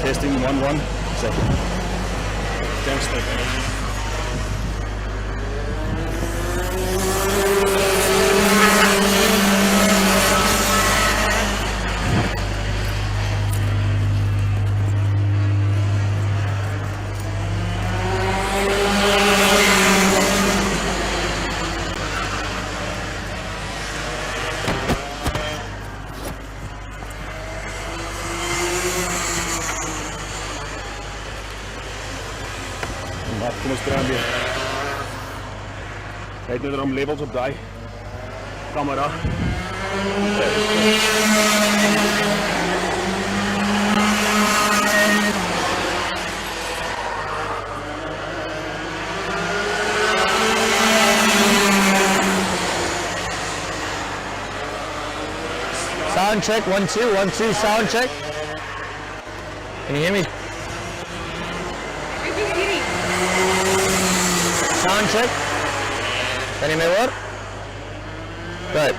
Testing 1-1. Second. Down step. Kom eens eraan weer. Kijk nu erom labels op die camera. Sound check, 1, 2, 1, 2, sound check. Can you hear me? Sound check. Can you make work? Good.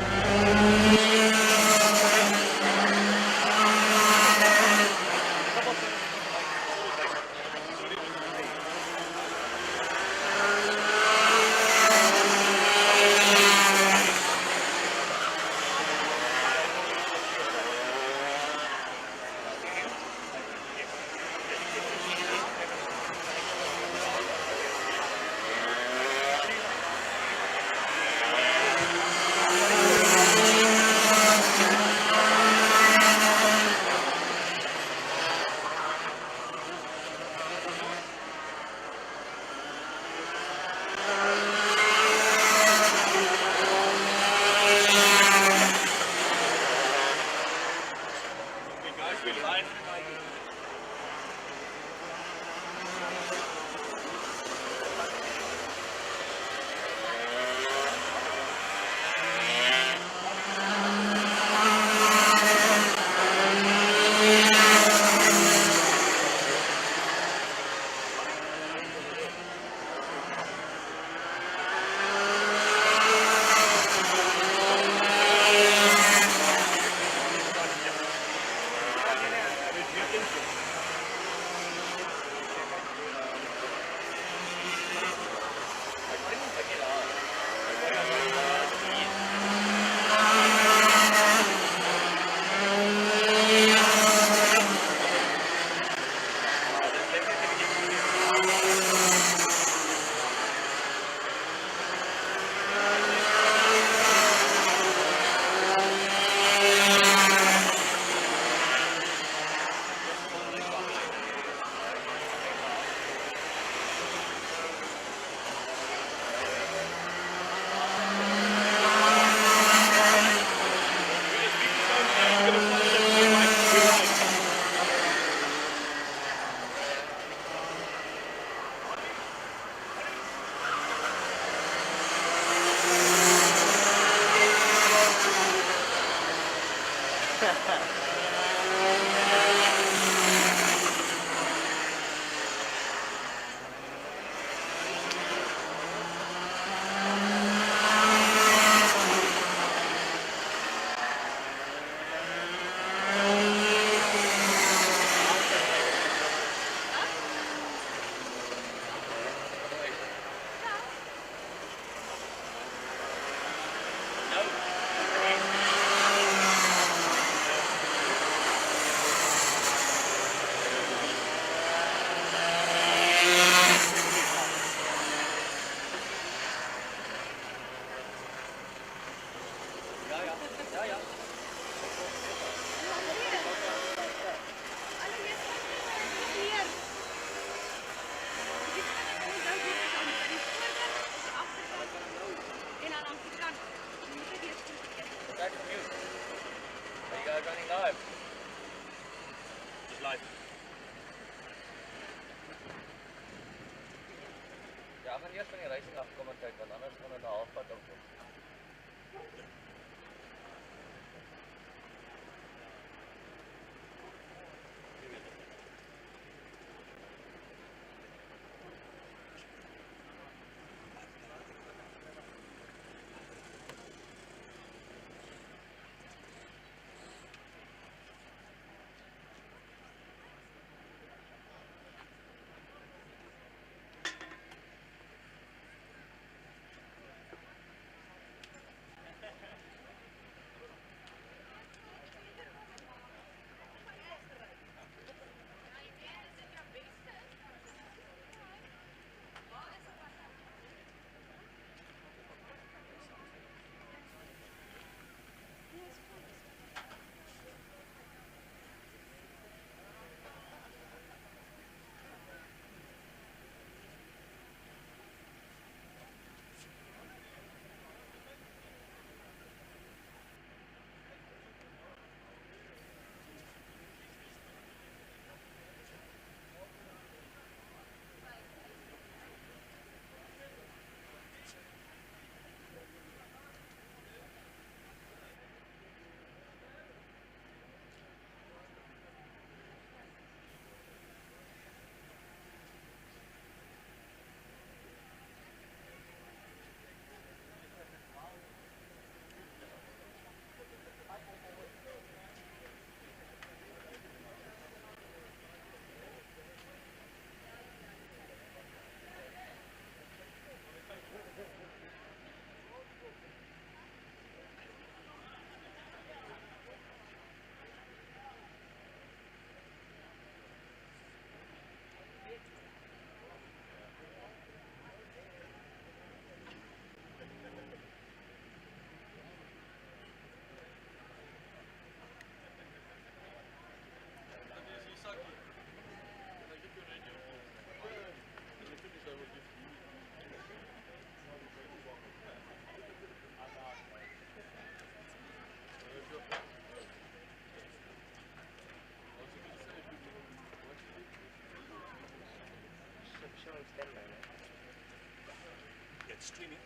streaming,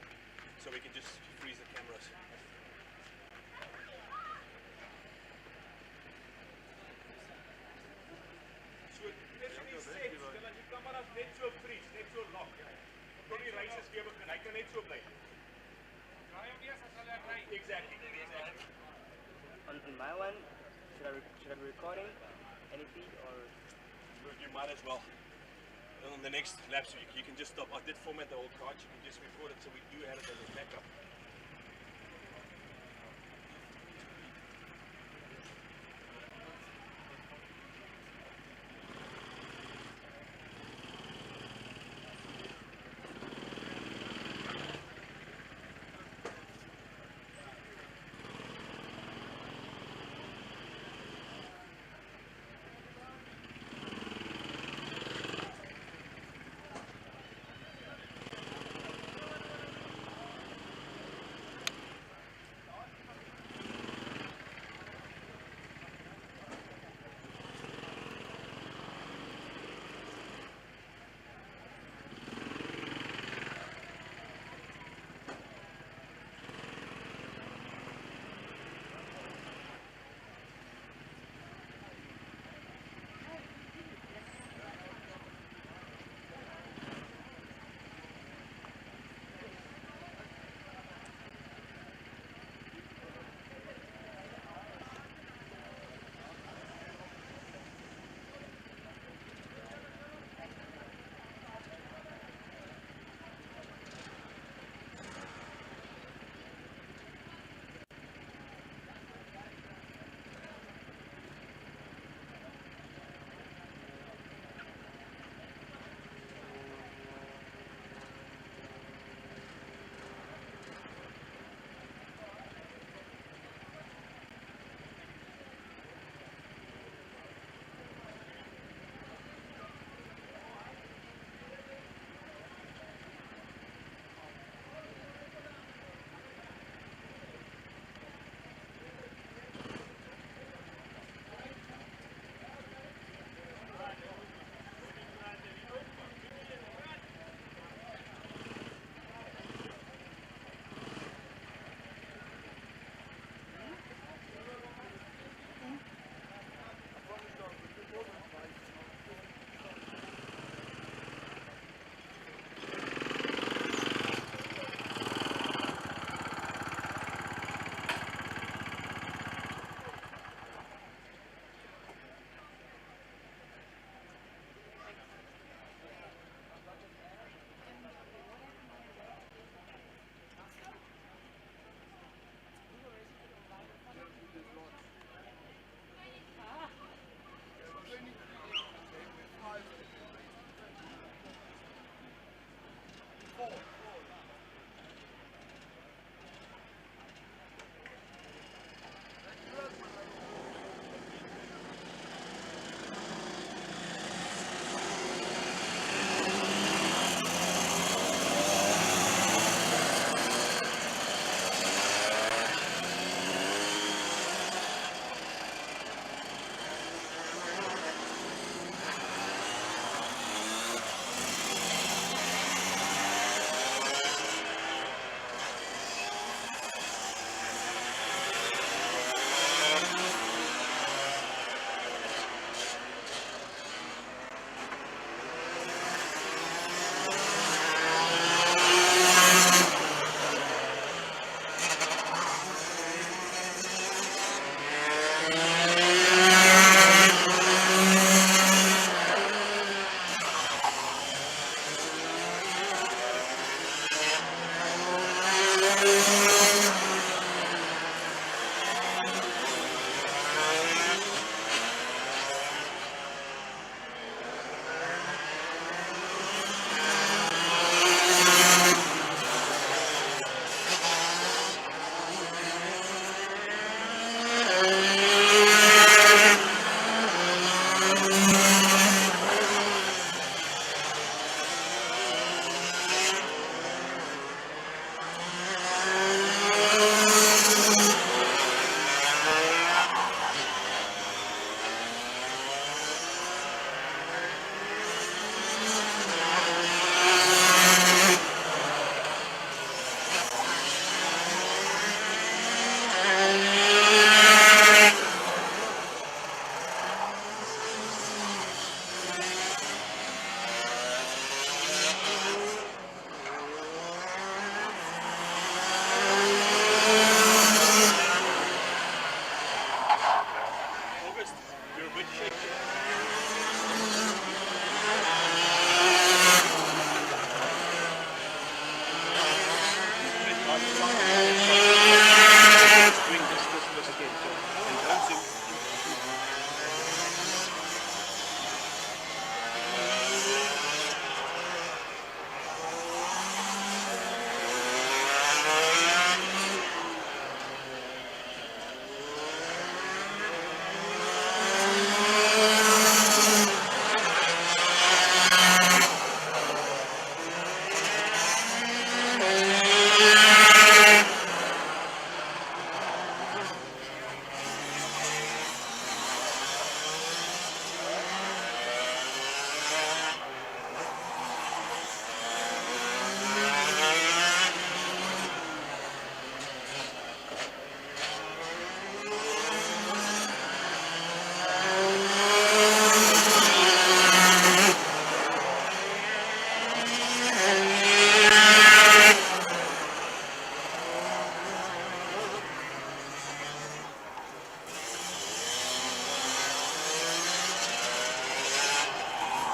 so we can just freeze the cameras. So especially sets, dan as die kameras net so freeze, net so lock. Tot die reisers weer begin, hy kan net so bly. Exactly. On my one, should I be recording any feed or? You might as well. And on the next lap, so you can just stop. I did format the whole card. You can just record it, so we do have it as a backup.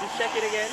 Just check it again.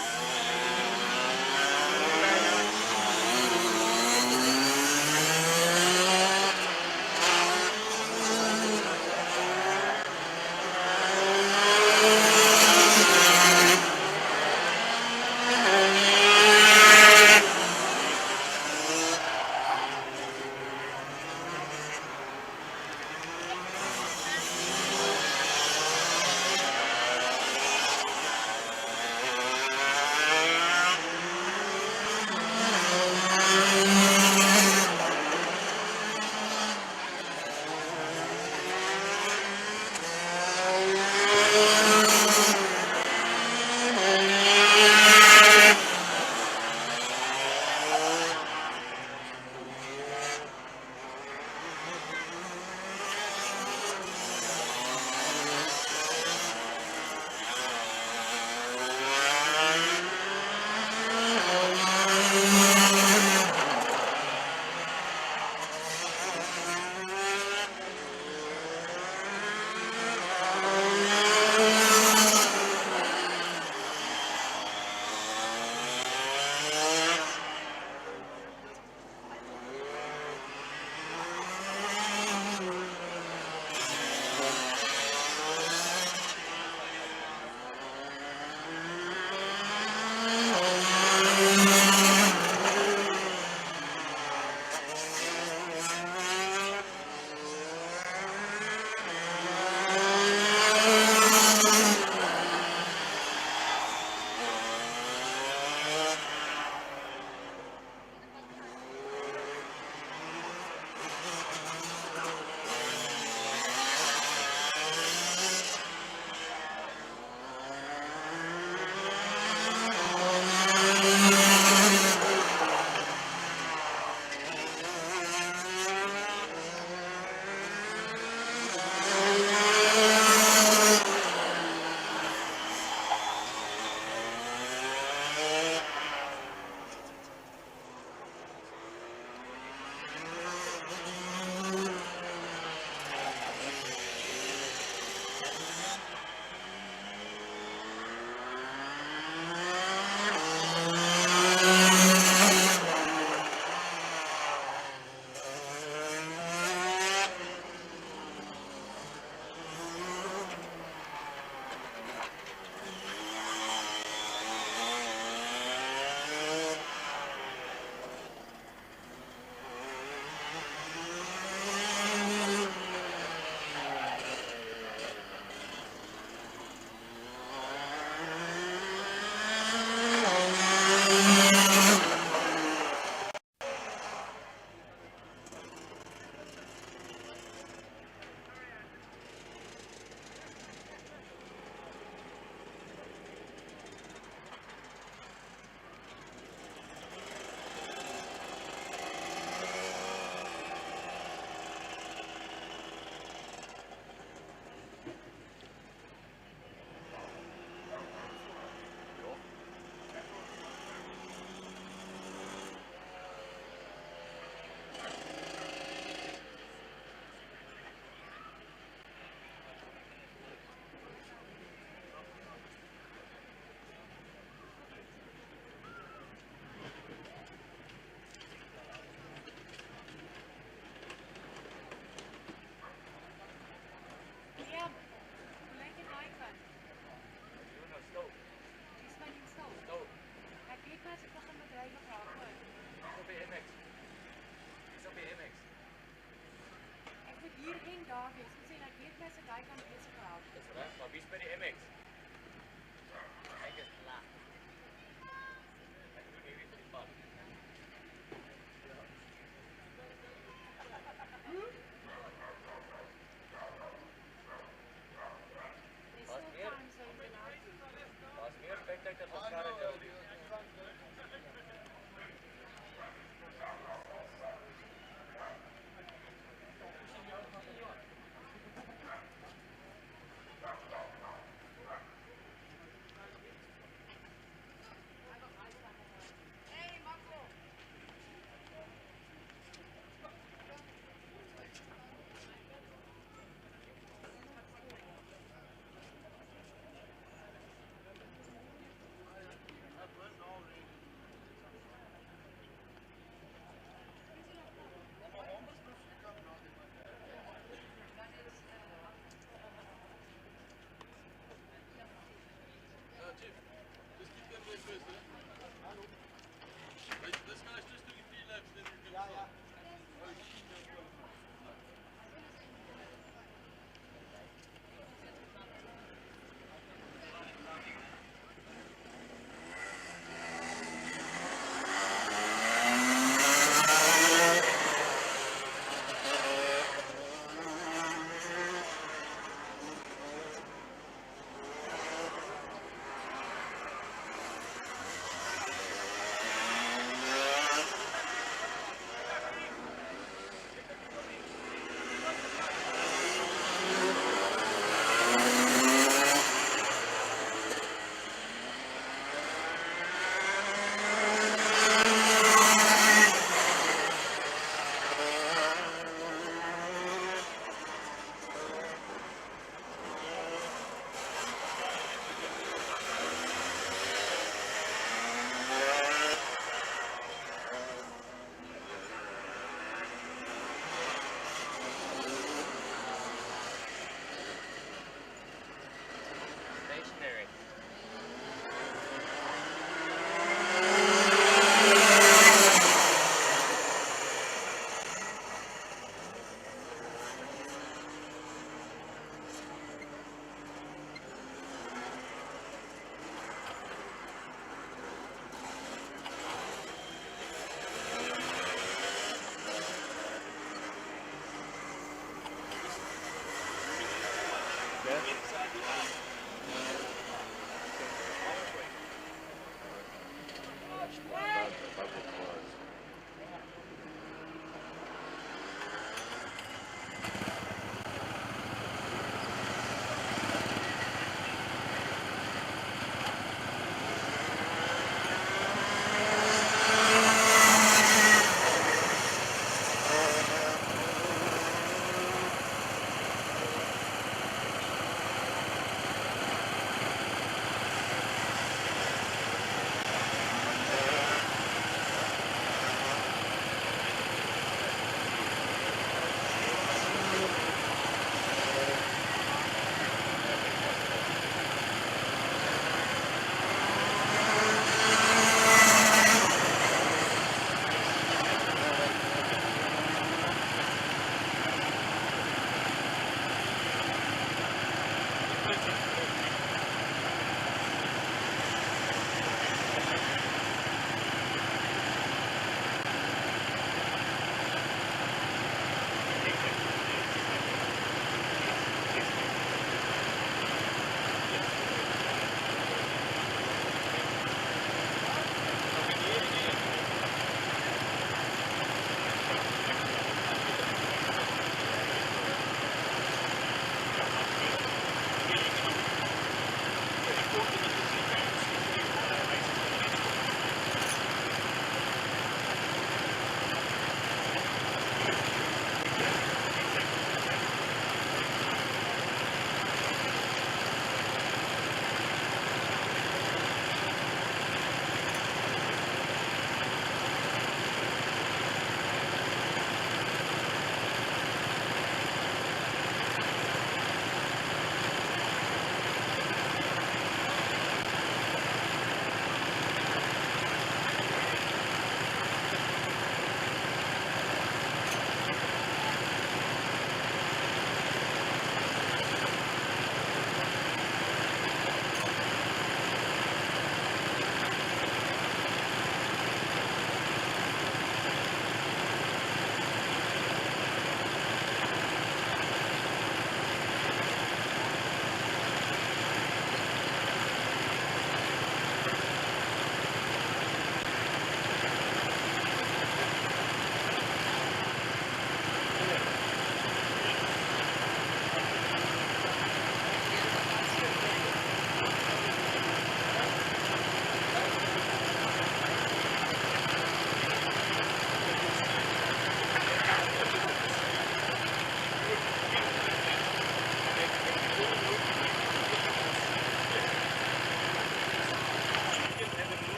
This guy's just doing 3 laps, then you're going to start.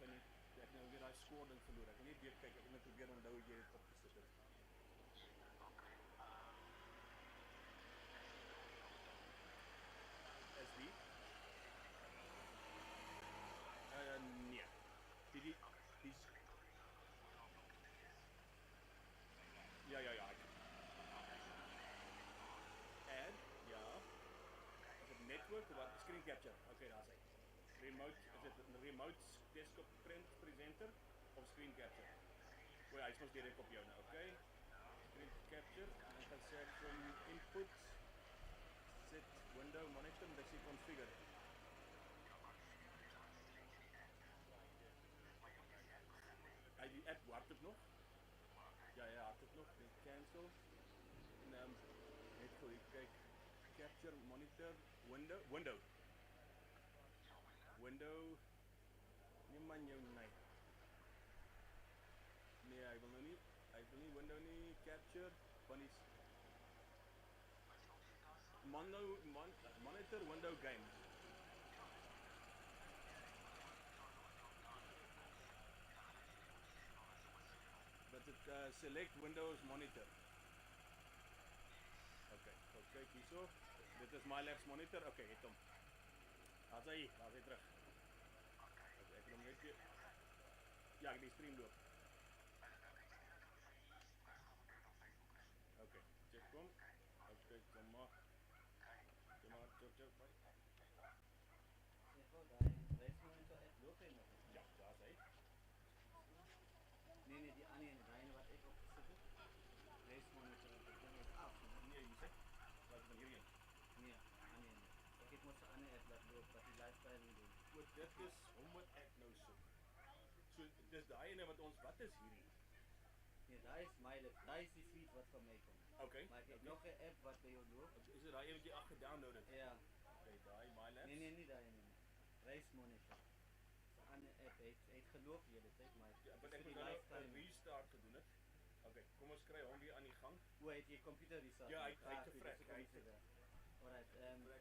kan nie, ek nou weer daai score ding verloor. Ek kan net weer kyk, ek moet probeer onthou hoe jy dit opgesit het. Is die? Nee. Die ja. Add, ja. Is het network of wat? Screen capture. Okay, daar is hy. Remote, is dit 'n remote desktop print presenter of screen capture? O ja, hy mos direk op jou nou, okay? Screen capture, en dan kan sê ek van input set window monitor en dan sê configure. Die app wacht het nog. Ja, hard het nog. Cancel. En net gou kyk. Capture monitor window. Nee man jou nee. Nee, hy wil nou nie. Hy wil nie window nie capture van die monitor window game. Dat het select Windows monitor. Okay, kyk hierso. Dit is my labs monitor. Okay, het hom. Daar's hy terug. Okay, ek wil hom net weer. Ja, die stream loop. Okay, check hom. Okay, kom maar. Check. Reis monitor app loop hy nog? Ja, daar's hy. Nee, die andere wat ik opgezet heb. Race monitor, dat ding is af. Nee, je zegt, laat het van hierin. Nee, nee. Ik moet ze andere app laten lopen, dat die lifestyle niet doen. Goed, dit is hoe moet ek nou soek? So, dis daai ene wat ons, wat is hierdie? Nee, daar is my lip, daar is die suite wat van mij komt. Okay. Maar ik heb nog een app wat bij jou loopt. Is dit daai een wat jy al gedownload het? Ja. Okay, daai my labs. Nee, niet daai nie. Race monitor. Ander app het geloop hier dit tyd, maar ja, maar ek moet nou 'n restart gedoen het. Okay, kom ons kry hom weer aan die gang. Hoe het jy computer restart? Ja, hy het gevrek. Alright,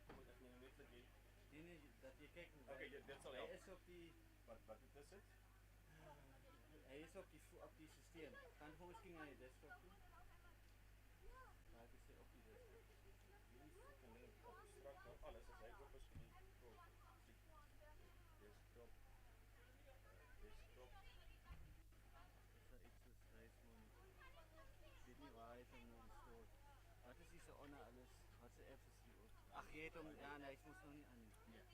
kom ek nou net vir die. Nee, dat jy kyk. Okay, dit sal help. Hy is op die wat dit is dit? Hy is op die stelsel. Kan jy miskien na die desktop toe? Daar is hy op die desktop. Hierdie fucking ding op strak nou alles as hy op is nie. Desktop. Weet nie waar hy hom nou stoor. Wat is hier so onder alles? Wat se apps is hier ook? Ag, jy het hom ja, nee, ek moes nog nie aan nie. Nee.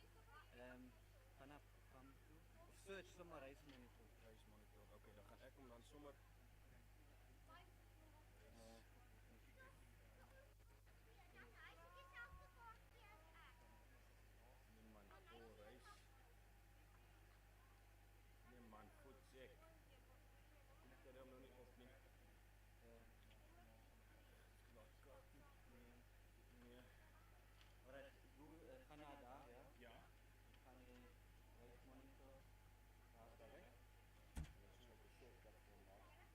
Vanaf van toe. Of search sommer reis monitor. Okay, dan gaan ek hom dan sommer goed check. Ek kan hom nou nie op nie. Karting. Nee. Alright, Google gaan na daar, ja? Ja. Gaan jy reis monitor. Daar. Dis 'n shortcut vir hom.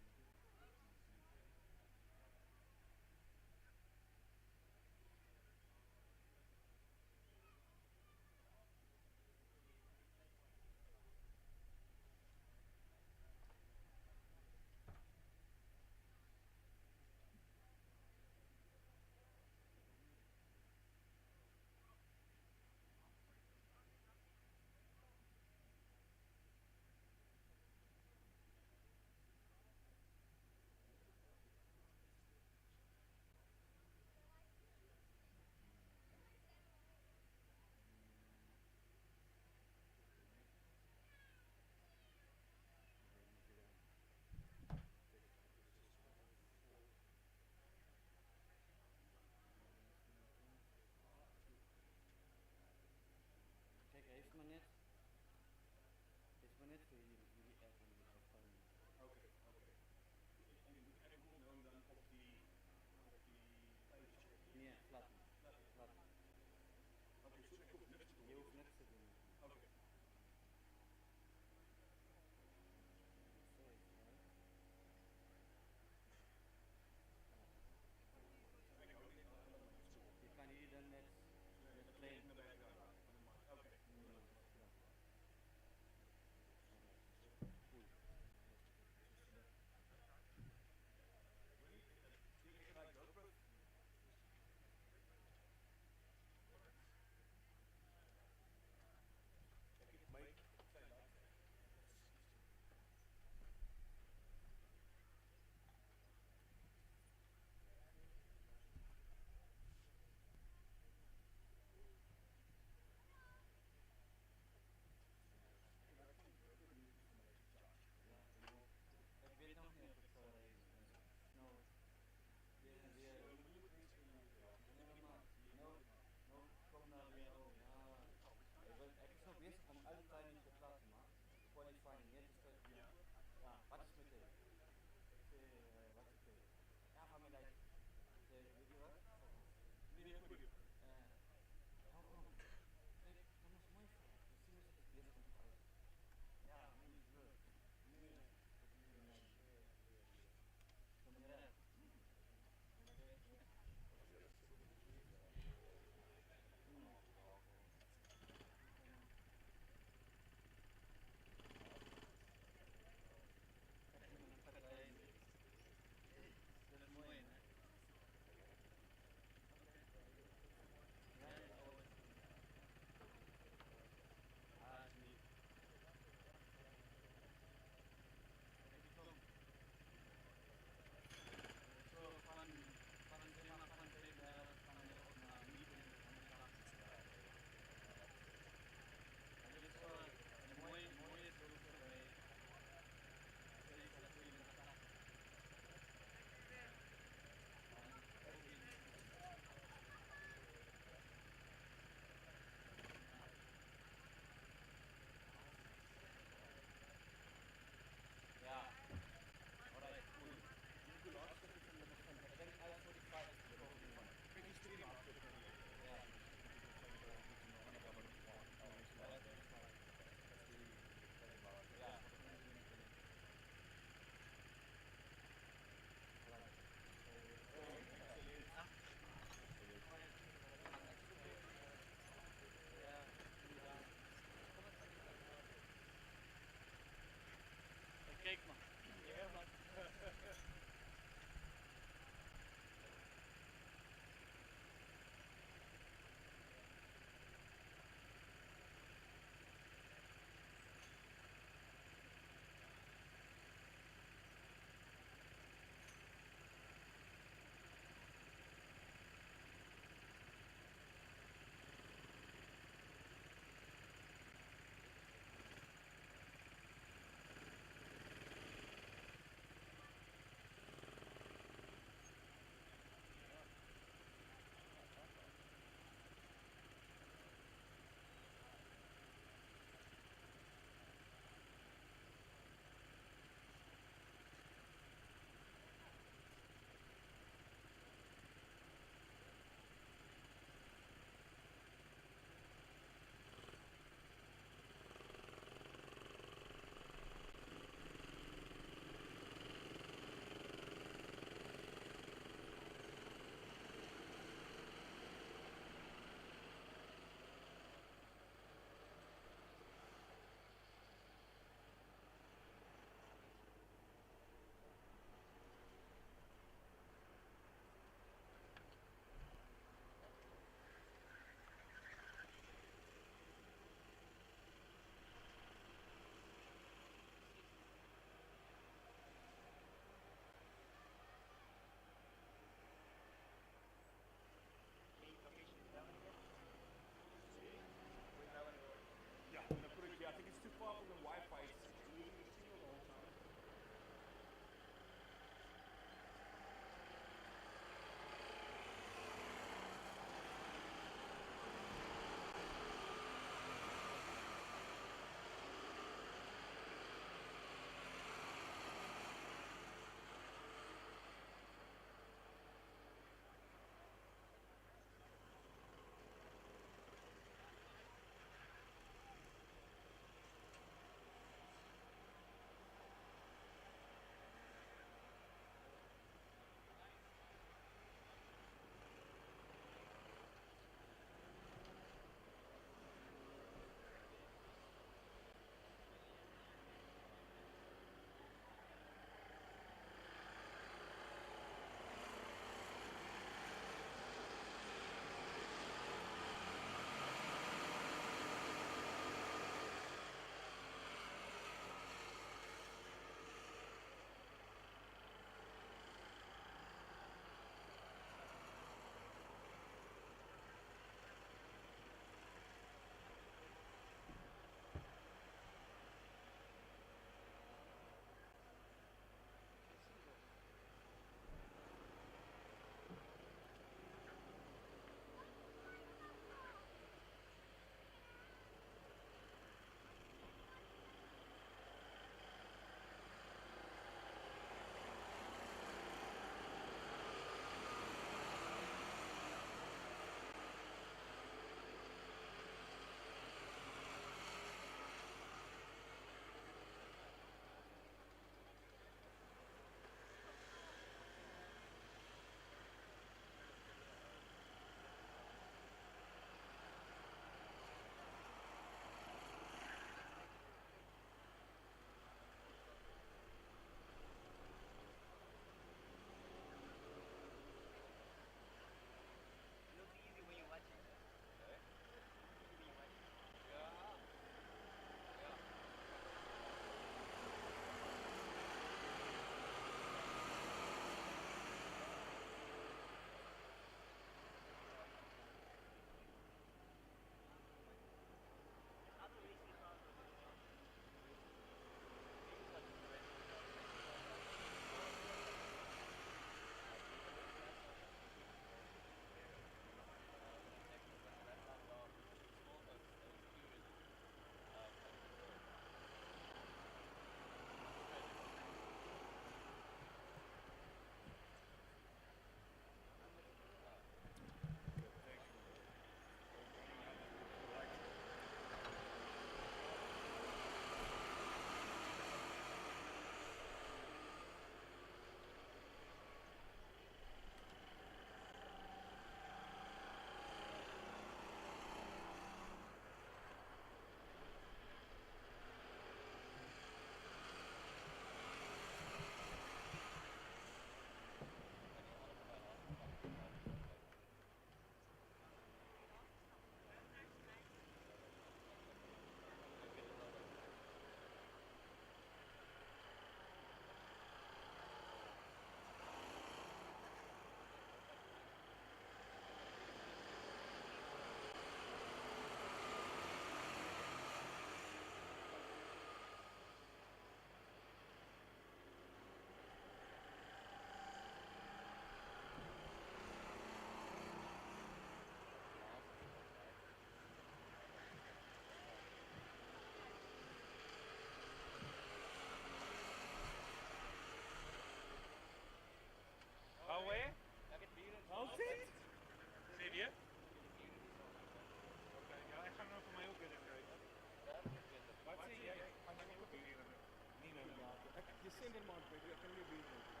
December maand met jy kan nie bier drink nie.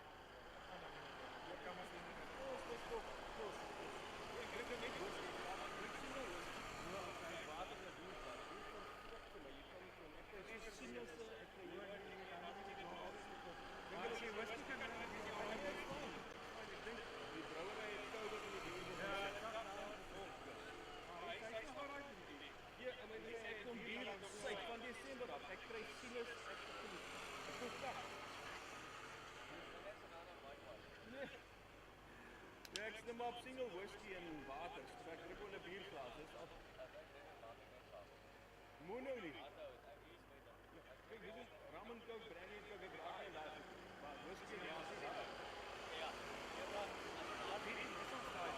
Jy kan maar sien. Kos. Ek drink net whisky, maar ek drink single whisky. Ja, okay. Water en bier vat. Bier vir fok vir my. Jy kan nie kon. Ek kry singles, ek kry hier en hier en alles met alles met. Dink as jy whisky kan drink, jy kan nie fyn. Maar ek dink die brouery het kouder in die bier. Ja, ek is maar uit die. Ja, maar ek kom bier sy van Desember af. Ek kry sinus, ek kom klaar. Nee. Ja, ek stem op single whisky en water. So ek drink wel 'n bierglas. Dis af. Moet nou nie. Kyk, dit is rum and coke, brandy and coke, ek raak nie laat nie. Maar whisky en water. Ja. Hierdie is ons daai.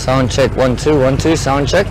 Sound check 1 2 1 2. Sound check.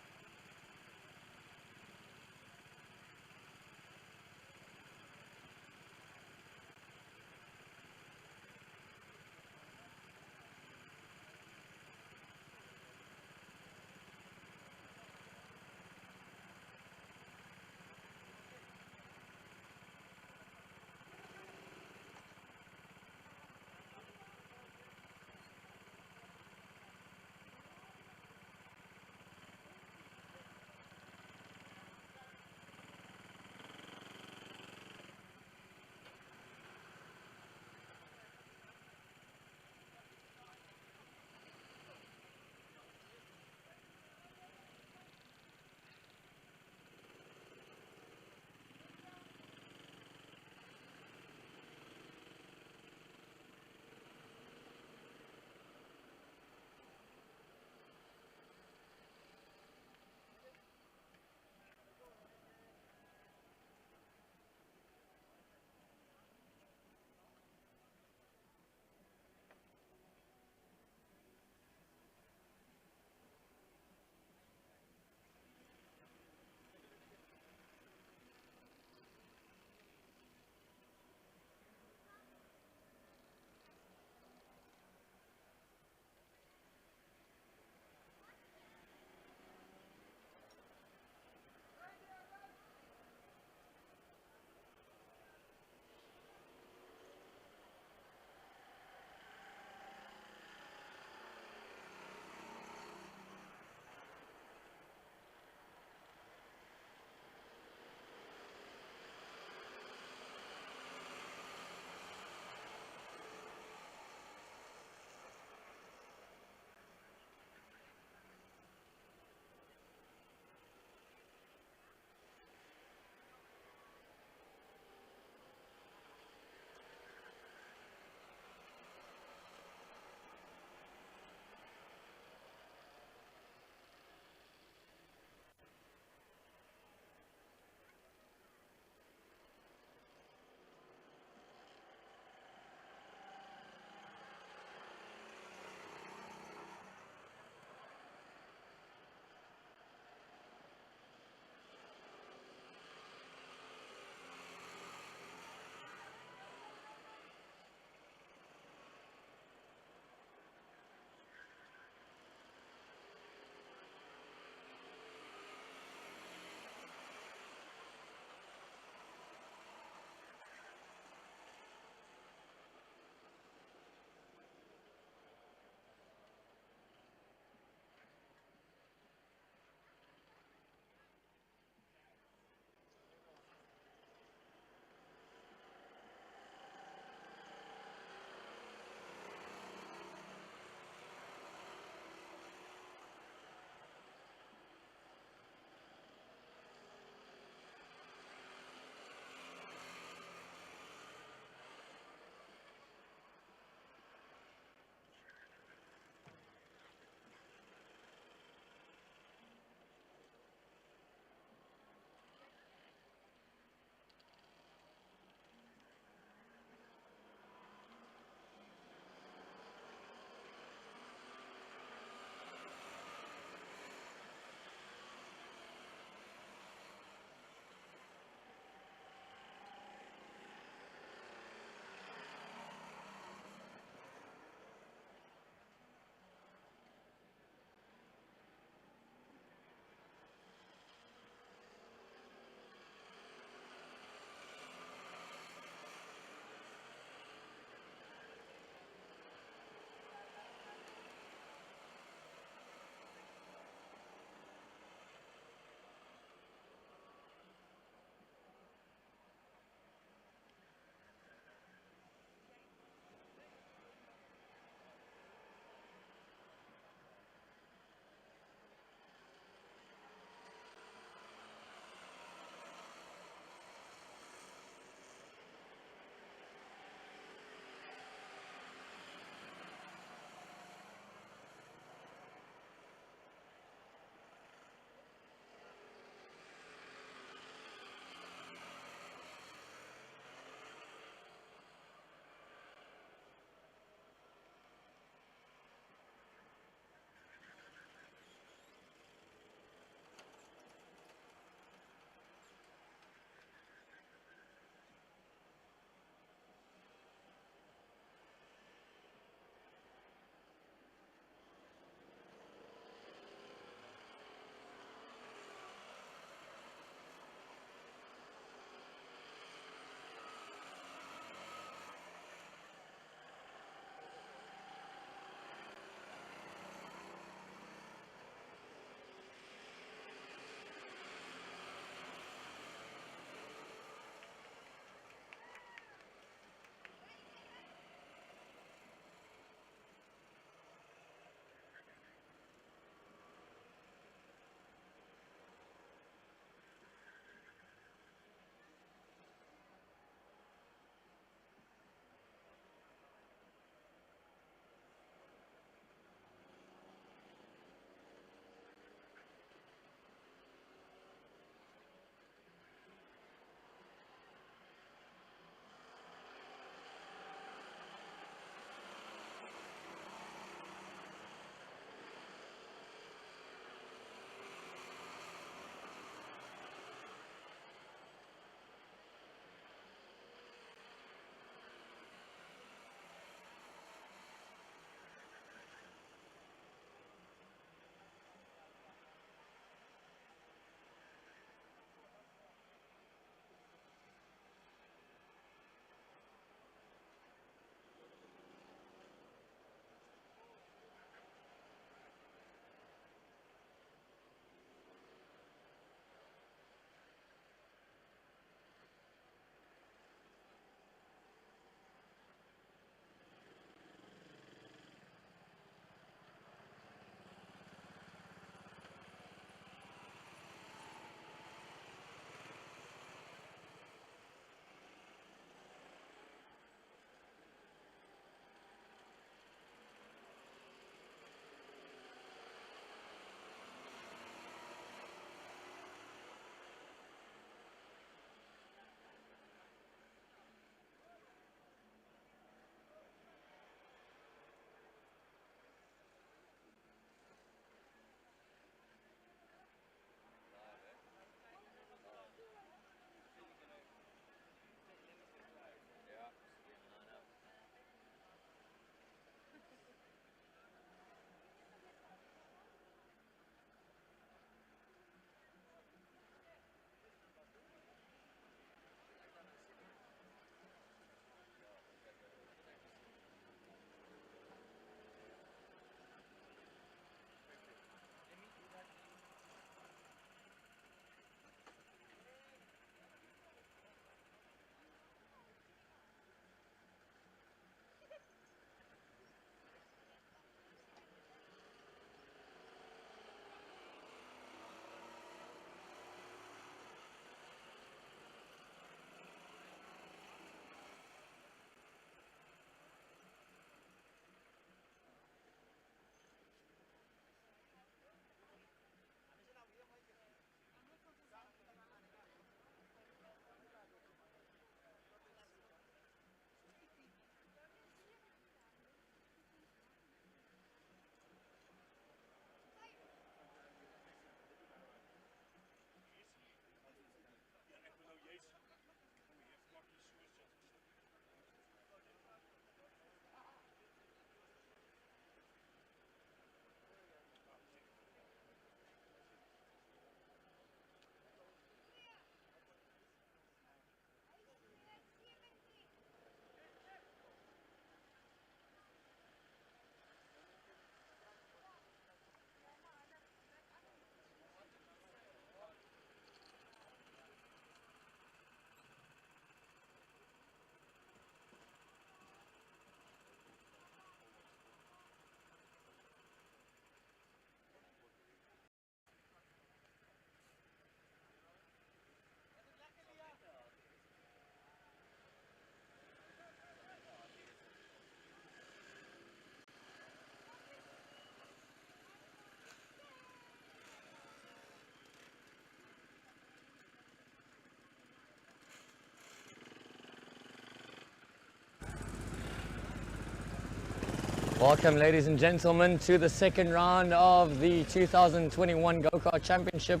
Welcome, ladies and gentlemen, to the second round of the 2021 Go-Kart Championship,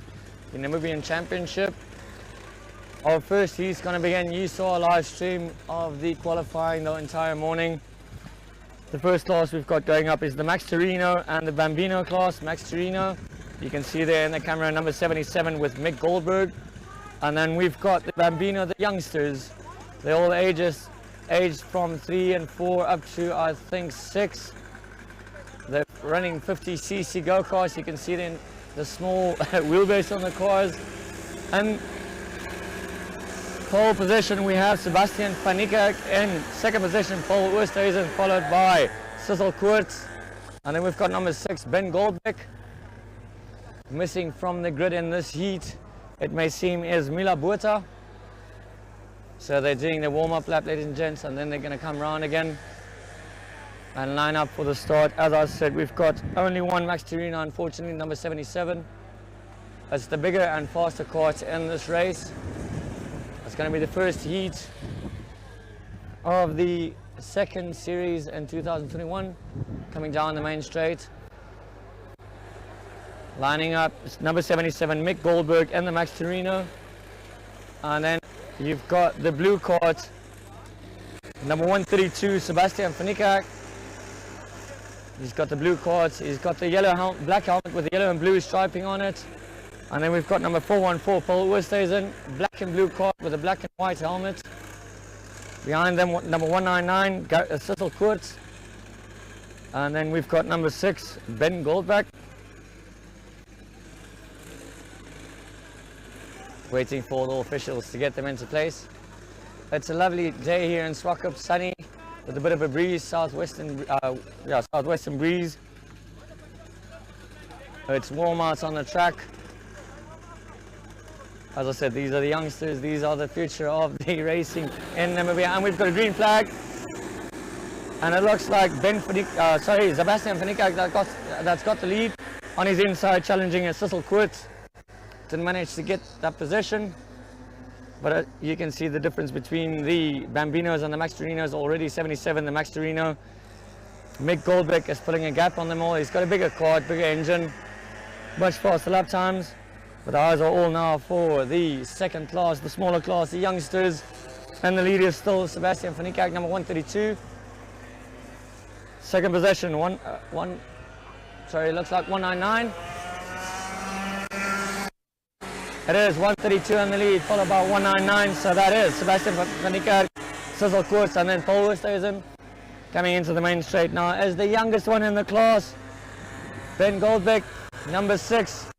the Namibian Championship. Our first heat's going to begin. You saw a live stream of the qualifying the entire morning. The first class we've got going up is the Max Torino and the Bambino class. Max Torino, you can see there in the camera, number 77 with Mick Goldberg. And then we've got the Bambino, the youngsters. They're all aged from 3 and 4 up to, I think, 6. They're running 50cc go-karts. You can see then the small wheelbase on the cars. And pole position, we have Sebastian van Niekerk in second position, Paul Oosthuizen, followed by Sissel Koorts. And then we've got number 6, Ben Goldbeck. Missing from the grid in this heat, it may seem, is Mila Botha. So they're doing the warm-up lap, ladies and gents, and then they're going to come round again and line up for the start. As I said, we've got only one Max Torino, unfortunately, number 77. It's the bigger and faster kart in this race. It's going to be the first heat of the second series in 2021, coming down the main straight. Lining up, number 77, Mick Goldberg and the Max Torino. And then you've got the blue kart, number 132, Sebastian van Niekerk. He's got the blue kart, he's got the black helmet with the yellow and blue striping on it. And then we've got number 414, Paul Oosthuizen, black and blue kart with a black and white helmet. Behind them, number 199, Sissel Koorts. And then we've got number 6, Ben Goldbeck. Waiting for the officials to get them into place. It's a lovely day here in Swakop, sunny, with a bit of a breeze, southwestern breeze. It's warm out on the track. As I said, these are the youngsters, these are the future of the racing in Namibia. And we've got a green flag. And it looks like Sebastian van Niekerk that's got the lead on his inside, challenging a Sissel Koorts. Didn't manage to get that position. But you can see the difference between the Bambinos and the Max Torinos. Already 77, the Max Torino. Mick Goldbeck is putting a gap on them all. He's got a bigger kart, bigger engine, much faster lap times. But the eyes are all now for the second class, the smaller class, the youngsters. And the leader is still Sebastian van Niekerk, number 132. Second position, it looks like 199. It is 132 in the lead, followed by 199. So that is Sebastian van Niekerk, Sissel Koorts, and then Paul Oosthuizen coming into the main straight now as the youngest one in the class, Ben Goldbeck, number 6.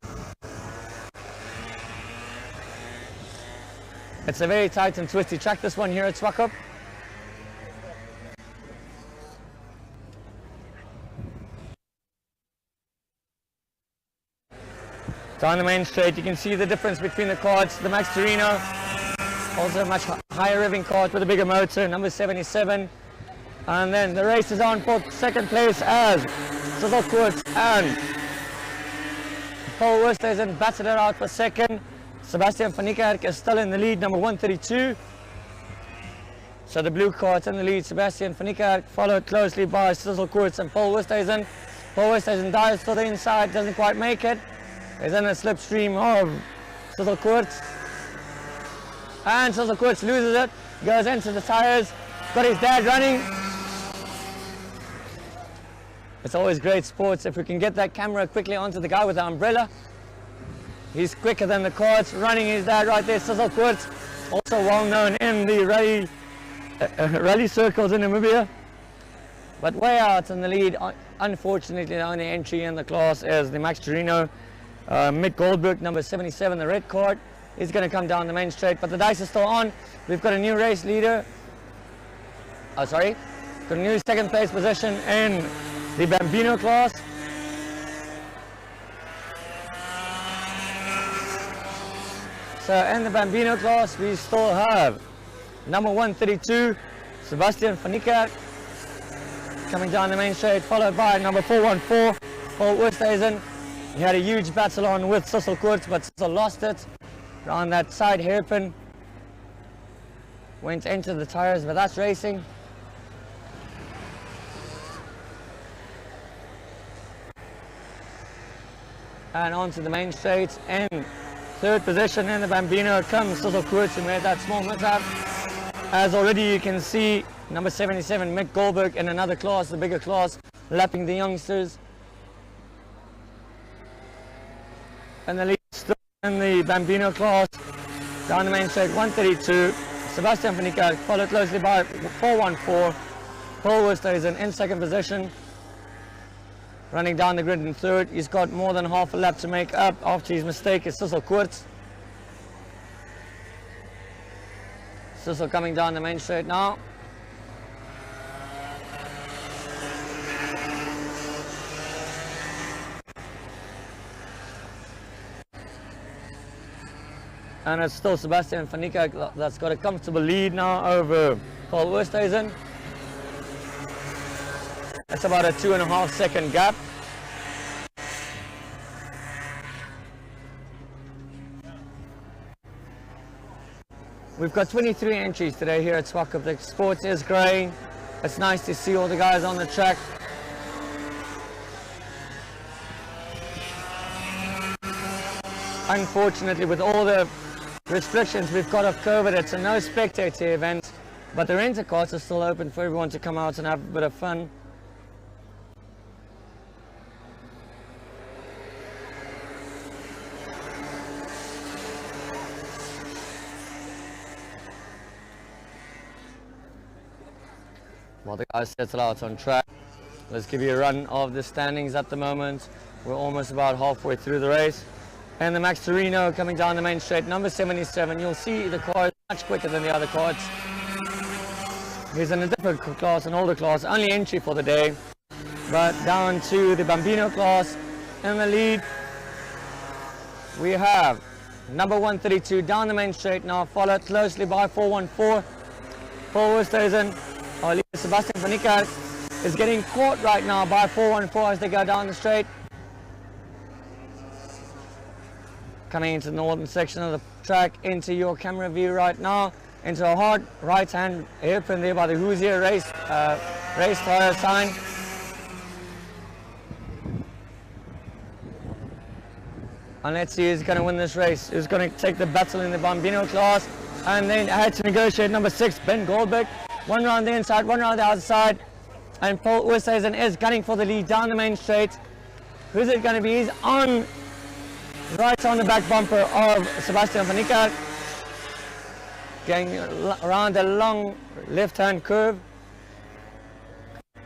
It's a very tight and twisty track, this one here at Swakop. Down the main straight, you can see the difference between the karts. The Max Torino, also a much higher revving kart with a bigger motor, number 77. And then the race is on for second place as Sissel Koorts and Paul Oosthuizen batted it out for second. Sebastian van Niekerk is still in the lead, number 132. So the blue kart in the lead, Sebastian van Niekerk, followed closely by Sissel Koorts and Paul Oosthuizen. Paul Oosthuizen dives to the inside, doesn't quite make it. He's in a slipstream of Sissel Koorts. And Sissel Koorts loses it, goes into the tires, got his dad running. It's always great sports if we can get that camera quickly onto the guy with the umbrella. He's quicker than the karts, running his dad right there, Sissel Koorts, also well known in the rally circles in Namibia. But way out in the lead, unfortunately the only entry in the class is the Max Torino, Mick Goldberg, number 77, the red kart. He's going to come down the main straight, but the dice is still on. We've got a new race leader. Got a new second place position in the Bambino class. So in the Bambino class, we still have number 132, Sebastian van Niekerk, coming down the main straight, followed by number 414, Paul Oosthuizen. He had a huge battle on with Sissel Koorts, but Sissel lost it around that side hairpin. Went into the tires, but that's racing. and onto the main straight. In third position in the Bambino comes Cecil Kurtz, who made that small mishap. As already you can see, number 77 Mick Goldberg in another class, the bigger class, lapping the youngsters. And the lead still in the Bambino class, down the main straight, 132. Sebastian van Niekerk, followed closely by 414. Paul Westhuizen in second position. Running down the grid in third. He's got more than half a lap to make up after his mistake is Cecil Kurtz. Cecil coming down the main straight now. And it's still Sebastian van Niekerk that's got a comfortable lead now over Paul Westhuizen. That's about a 2.5 second gap. We've got 23 entries today here at Swakop. The sport is growing. It's nice to see all the guys on the track. Unfortunately, with all the restrictions we've got of COVID, it's a no spectator event, but the renter cars are still open for everyone to come out and have a bit of fun. While the guys settle out on track, let's give you a run of the standings at the moment. We're almost about halfway through the race. And the Max Torino coming down the main straight, number 77. You'll see the car is much quicker than the other cars. He's in a different class, an older class, only entry for the day. But down to the Bambino class. In the lead, we have number 132 down the main straight now, followed closely by 414. Paul Westhuizen, our leader Sebastian van Niekerk, is getting caught right now by 414 as they go down the straight. Coming into the northern section of the track, into your camera view right now, into a hard right-hand hairpin there by the Hoosier race tire sign. And let's see who's going to win this race, who's going to take the battle in the Bambino class. And then I had to negotiate number 6, Ben Goldberg. One round the inside, one round the outside. And Paul Westhuizen is gunning for the lead down the main straight. Who's it going to be? He's on right on the back bumper of Sebastian van Niekerk, going around a long left-hand curve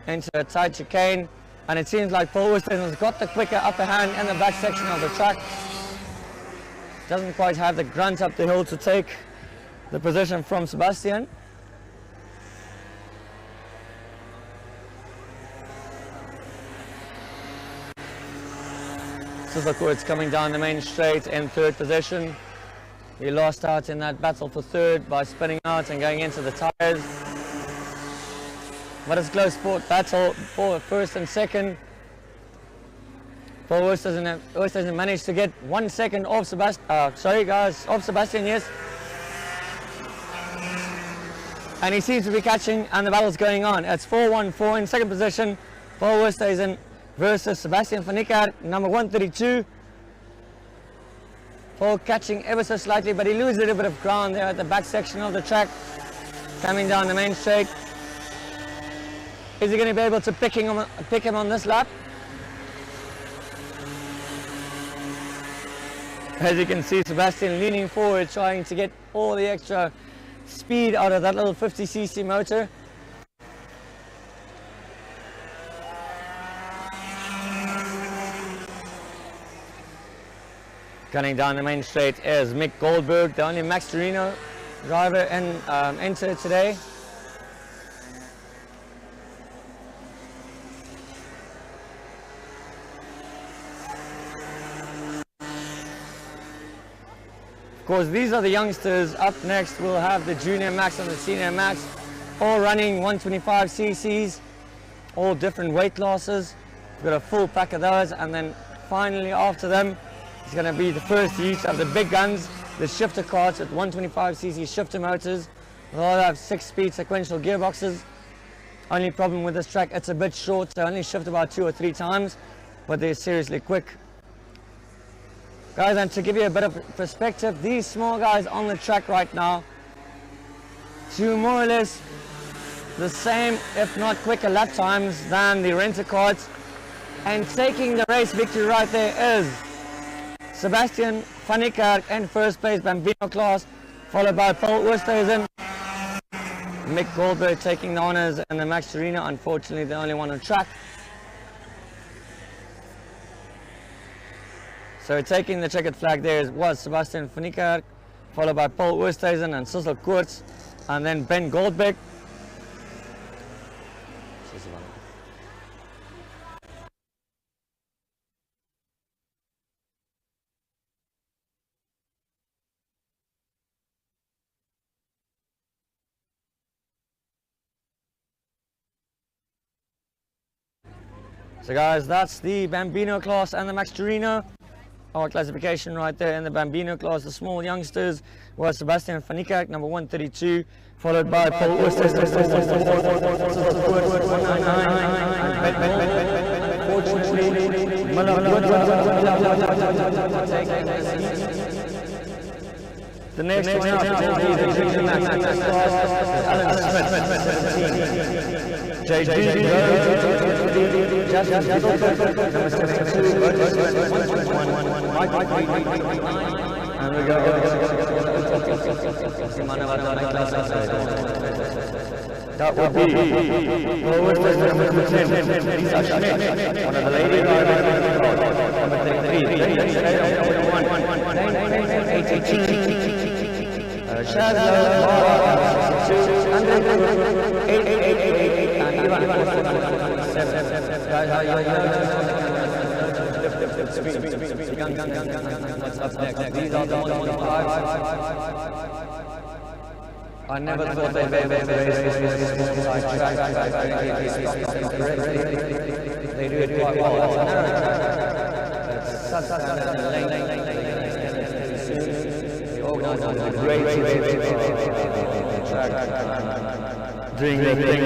into a tight chicane, and it seems like Paul Westhuizen has got the quicker upper hand in the back section of the track. Doesn't quite have the grunt up the hill to take the position from Sebastian. Cecil Kurtz coming down the main straight in third position. He lost out in that battle for third by spinning out and going into the tires. But it's a close sport battle for first and second. Paul Westhuizen managed to get 1 second off Sebastian. Off Sebastian, yes. And he seems to be catching, and the battle's going on. It's 414 in second position. Paul Westhuizen versus Sebastian van Niekerk, number 132. Paul catching ever so slightly, but he loses a little bit of ground there at the back section of the track. Coming down the main straight. Is he going to be able to pick him on this lap? As you can see, Sebastian leaning forward, trying to get all the extra speed out of that little 50cc motor. Gunning down the main straight is Mick Goldberg, the only Max Torino driver entered today. Of course, these are the youngsters. Up next, we'll have the Junior Max and the Senior Max, all running 125 cc's, all different weight classes. We've got a full pack of those, and then finally after them, it's going to be the first heat of the big guns, the shifter carts with 125cc shifter motors. They'll all have 6-speed sequential gearboxes. Only problem with this track, it's a bit short, so only shift about 2 or 3 times, but they're seriously quick. Guys, and to give you a bit of perspective, these small guys on the track right now do more or less the same, if not quicker lap times than the renter carts. And taking the race victory right there is Sebastian van Niekerk in first place, Bambino class, followed by Paul Oosthuizen. Mick Goldberg taking the honours in the Max Arena, unfortunately the only one on track. So taking the checkered flag there was Sebastian van Niekerk, followed by Paul Oosthuizen and Cecil Koorts, and then Ben Goldberg. So guys, that's the Bambino class and the Max Torino. Our classification right there in the Bambino class, the small youngsters, was Sebastian van Niekerk, number 132, followed by Paul Oosthuizen, the next one up is the Max class, Alan Smith, JG, Justin number 72, and we go that would be number 10, Lisa Schmidt, one of the lady drivers, number 33, Shazza, I never thought they'd be able to race this small track. They do it quite well. It's a narrow track. The organisers did a great track. Doing their thing.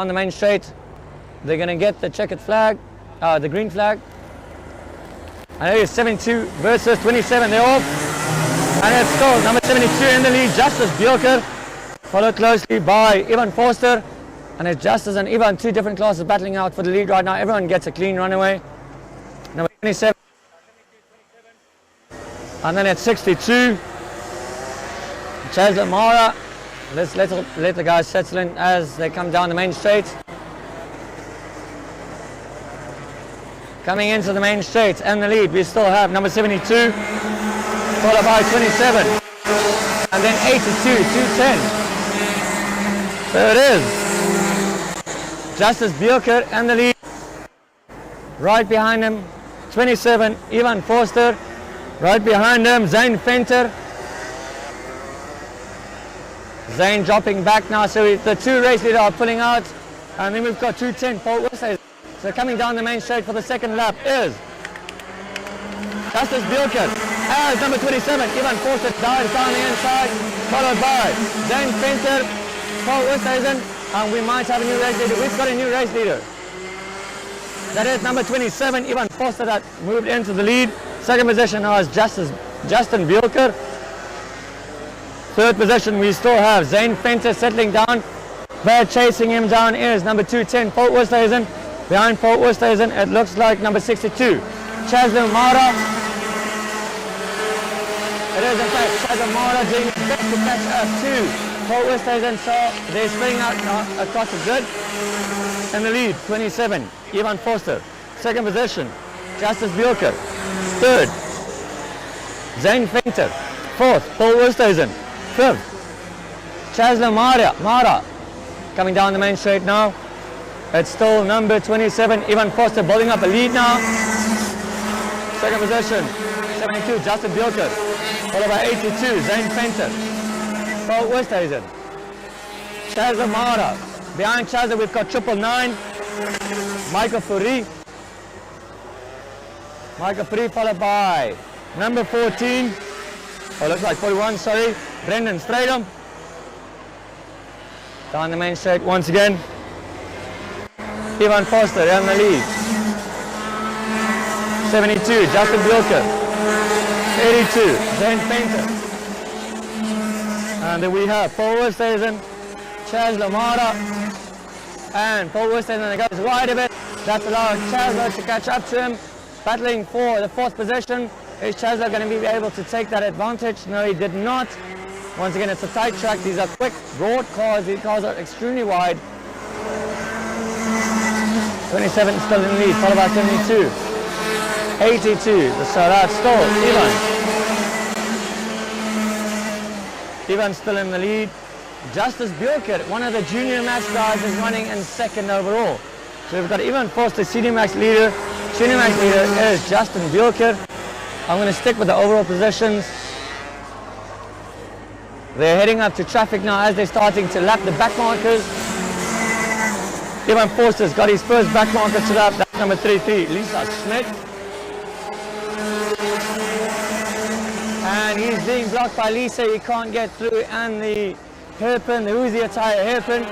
On the main straight, they're going to get the checkered flag, the green flag. And it is 72 versus 27, they're off. And it's still number 72 in the lead, Justice Bjorker, followed closely by Ivan Forster. And it's Justice and Ivan, two different classes battling out for the lead right now. Everyone gets a clean runaway. Number 27. And then at 62, Chaz Mara. Let's let the guys settle in as they come down the main straight. Coming into the main straight and the lead, we still have number 72, followed by 27, and then 82, 210. There it is. Justice Bjorker and the lead. Right behind him, 27, Ivan Forster. Right behind him, Zane Fenter. Zane dropping back now, so the two race leaders are pulling out. And then we've got 210, Paul Westhuizen. So coming down the main straight for the second lap is Justice Bjorker as number 27, Ivan Forster dives down the inside, followed by Zane Fenter, Paul Westhuizen, and we might have a new race leader. We've got a new race leader. That is number 27, Ivan Forster, that moved into the lead. Second position now is Justin Bjorker. Third position we still have Zane Fenter settling down. There chasing him down is number 210, Paul Westhuizen. Behind Paul Westhuizen, it looks like number 62, Chaz Mara. It is in fact Chaz Mara doing his best to catch up to Paul Westhuizen. So they're spreading out across the grid. In the lead, 27, Ivan Forster. Second position, Justice Bjorker. Third, Zane Fenter. Fourth, Paul Westhuizen. Fifth, Chaz Mara. Coming down the main straight now. It's still number 27, Ivan Forster, building up a lead now. Second position, 72, Justin Bjorker. Followed by 82, Zane Fenter. Paul Westhuizen. Chaz Mara. Behind Chaz we've got 999, Michael Fourie. Michael Fourie followed by number 14, looks like 41, sorry, Brendan Stradom. Down the main straight once again. Ivan Forster in the lead. 72, Justin Bjorker. 82, Zane Fenter. And then we have Paul Westhuizen, Chaz Mara, and Paul Westhuizen goes wide a bit. That's allowing Chaz to catch up to him. Battling for the fourth position. Is Chaz going to be able to take that advantage? No, he did not. Once again, it's a tight track. These are quick, broad cars. These cars are extremely wide. 27 still in the lead, followed by 72. 82, so that's still Ivan still in the lead. Justice Bjorker, one of the junior max guys, is running in second overall. So we've got Ivan Forster, senior max leader. Junior max leader is Justin Bjorker. I'm going to stick with the overall positions. They're heading up to traffic now as they're starting to lap the back markers. Ivan Forster's got his first back marker to lap. That's number 33, Lisa Schmidt. And he's being blocked by Lisa. He can't get through. And the hairpin, the Uzi attire hairpin,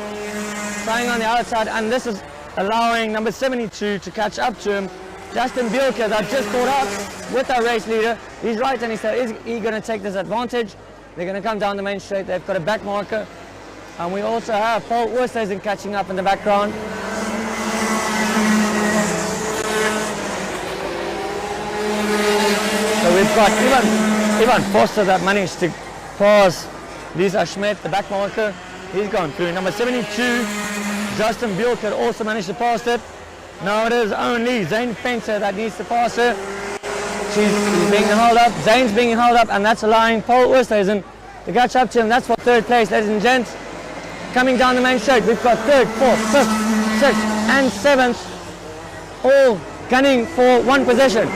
trying on the outside. And this is allowing number 72 to catch up to him. Justin Bjorker, that just caught up with our race leader. He's right, and he said, is he going to take this advantage? They're going to come down the main straight. They've got a back marker. And we also have Paul Westhuizen catching up in the background. So we've got Ivan Forster that managed to pass Lisa Schmidt, the back marker. He's gone through. Number 72, Justin Bjorker also managed to pass it. Now it is only Zane Fenter that needs to pass her. He's being held up. Zane's being held up, and that's allowing Paul Westhuizen to catch up to him. That's for third place, ladies and gents. Coming down the main straight, we've got third, fourth, fifth, sixth, and seventh, all gunning for one position.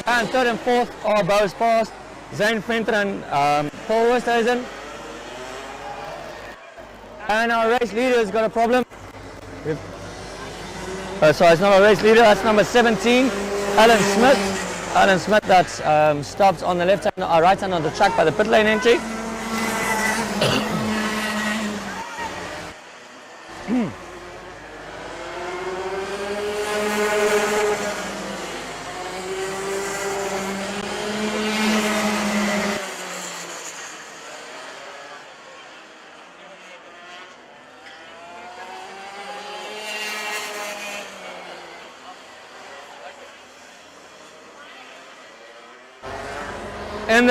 And third and fourth are both passed. Zane Fenter and Paul Westhuizen. And our race leader has got a problem. Sorry, it's not our race leader, that's number 17, Alan Smith. Alan Smith that stopped on the left hand, right hand on the track by the pit lane entry. In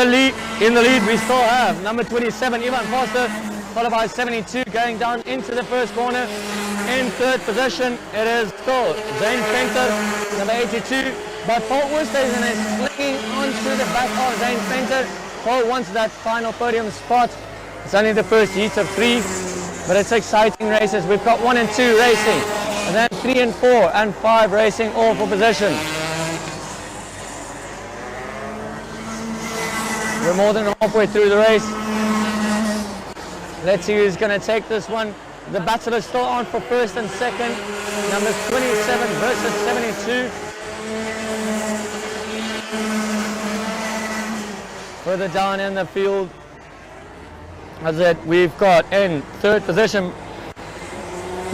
the lead, we still have number 27, Ivan Foster, followed by 72, going down into the first corner. In third position, it is still Zane Fenter, number 82, but Paul Oosthuizen is clinging onto the back of Zane Fenter. Paul wants that final podium spot. It's only the first heat of 3, but it's exciting races. We've got 1 and 2 racing, and then 3 and 4 and 5 racing, all for position. We're more than halfway through the race. Let's see who's going to take this one. The battle is still on for first and second. Numbers 27 versus 72. Further down in the field, as it, we've got in third position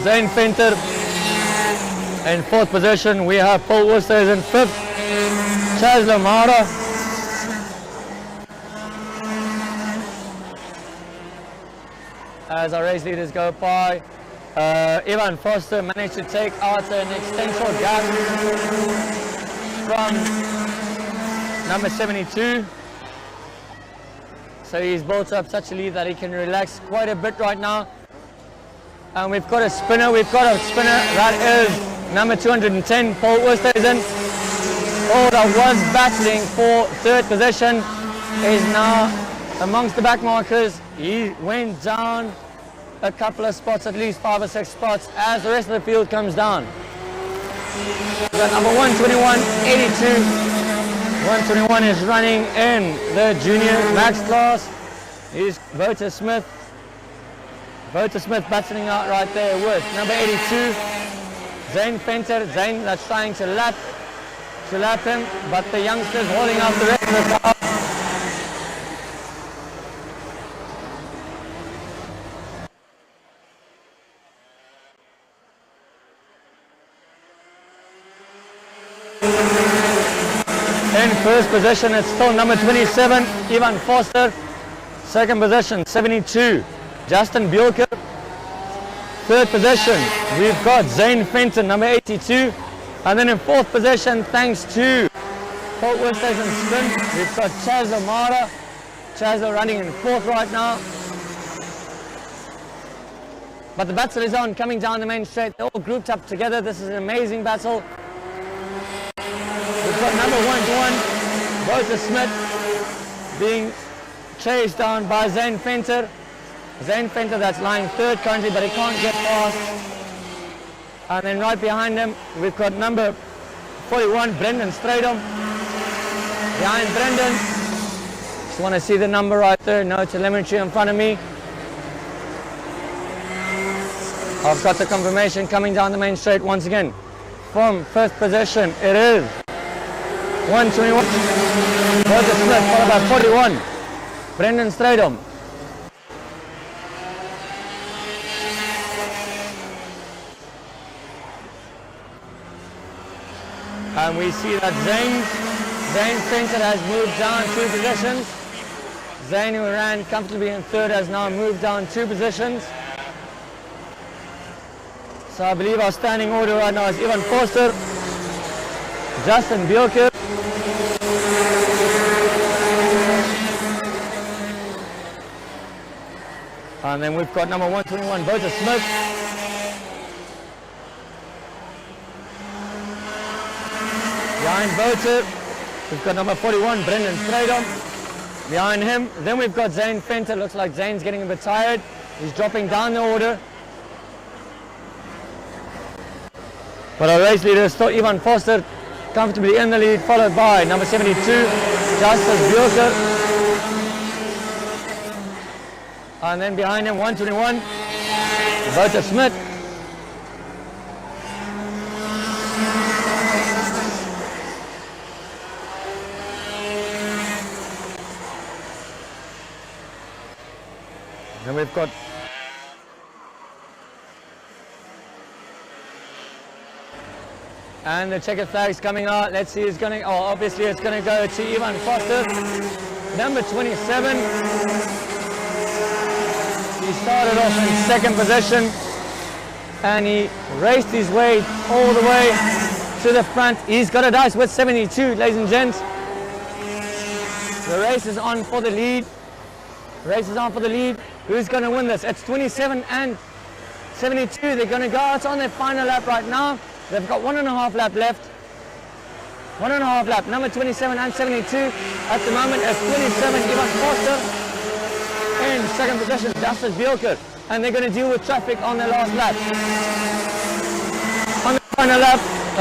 Zane Fenter. In fourth position, we have Paul Oosthuizen in fifth. Chaz Lamara. As our race leaders go by, Ivan Foster managed to take out an extensive gap from number 72. So he's built up such a lead that he can relax quite a bit right now. And we've got a spinner, that is number 210, Paul Oosthuizen. Paul that was battling for third position is now amongst the back markers. He went down a couple of spots, at least 5 or 6 spots, as the rest of the field comes down. We've got number 121, 82. 121 is running in the junior max class. He's Vota Smith. Vota Smith battling out right there with number 82, Zane Fenter. Zane that's trying to lap him, but the youngsters holding out the rest of the car. In first position, it's still number 27, Ivan Foster. Second position, 72, Justin Bjorker. Third position, we've got Zane Fenton, number 82. And then in fourth position, thanks to Paul Oosthuizen's sprint, we've got Chaz Lamara. Chaz running in fourth right now. But the battle is on, coming down the main straight. They're all grouped up together. This is an amazing battle. We've got number 121, Vota Smith, being chased down by Zane Fenter. Zane Fenter that's lying third currently, but he can't get past. And then right behind him, we've got number 41, Brendan Stradom. Behind Brendan, just want to see the number right there, no telemetry in front of me. I've got the confirmation coming down the main straight once again. From first position, it is 121, Vota Smith, followed by 41, Brendan Stradom. And we see that Zane Fenton has moved down 2 positions. Zane, who ran comfortably in third, has now moved down 2 positions. So I believe our standing order right now is Ivan Foster, Justin Bjorker, and then we've got number 121, Vota Smith. Behind Vota, we've got number 41, Brendan Stradom. Behind him, then we've got Zane Fenter. Looks like Zane's getting a bit tired. He's dropping down the order. But our race leader is still Ivan Foster, comfortably in the lead, followed by number 72, Justice Bjorker. And then behind him, 121, Vota Smith. And we've got And the checkered flag's coming out. Let's see who's going to, oh, obviously it's going to go to Ivan Foster, number 27. He started off in second position and he raced his way all the way to the front. He's got a dice with 72, ladies and gents. The race is on for the lead. Race is on for the lead. Who's going to win this? It's 27 and 72. They're going to go out on their final lap right now. They've got 1.5 lap left. 1.5 lap. Number 27 and 72 at the moment is 27, Ivan Foster. In second position, Justus Bjelker. And they're going to deal with traffic on their last lap. On the final lap,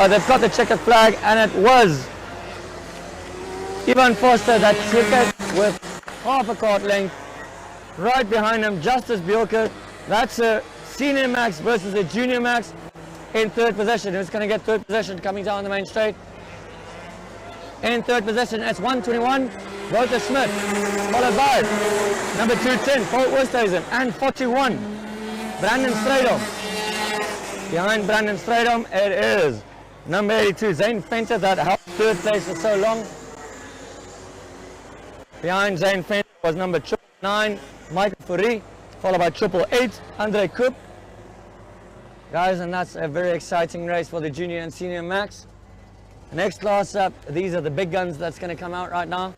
they've got the checkered flag, and it was Ivan Foster that took it with half a kart length. Right behind him, Justus Bjelker. That's a senior max versus a junior max. In third position, who's going to get third position coming down the main straight? In third position, it's 121, Walter Smith, followed by number 210, Paul Oosthuizen, and 41, Brandon Strydom. Behind Brandon Strydom, it is number 82, Zane Venter, that held third place for so long. Behind Zane Venter was number 9, Michael Fourie, followed by 888, Andre Koop. Guys, and that's a very exciting race for the junior and senior max. Next class up, these are the big guns that's going to come out right now.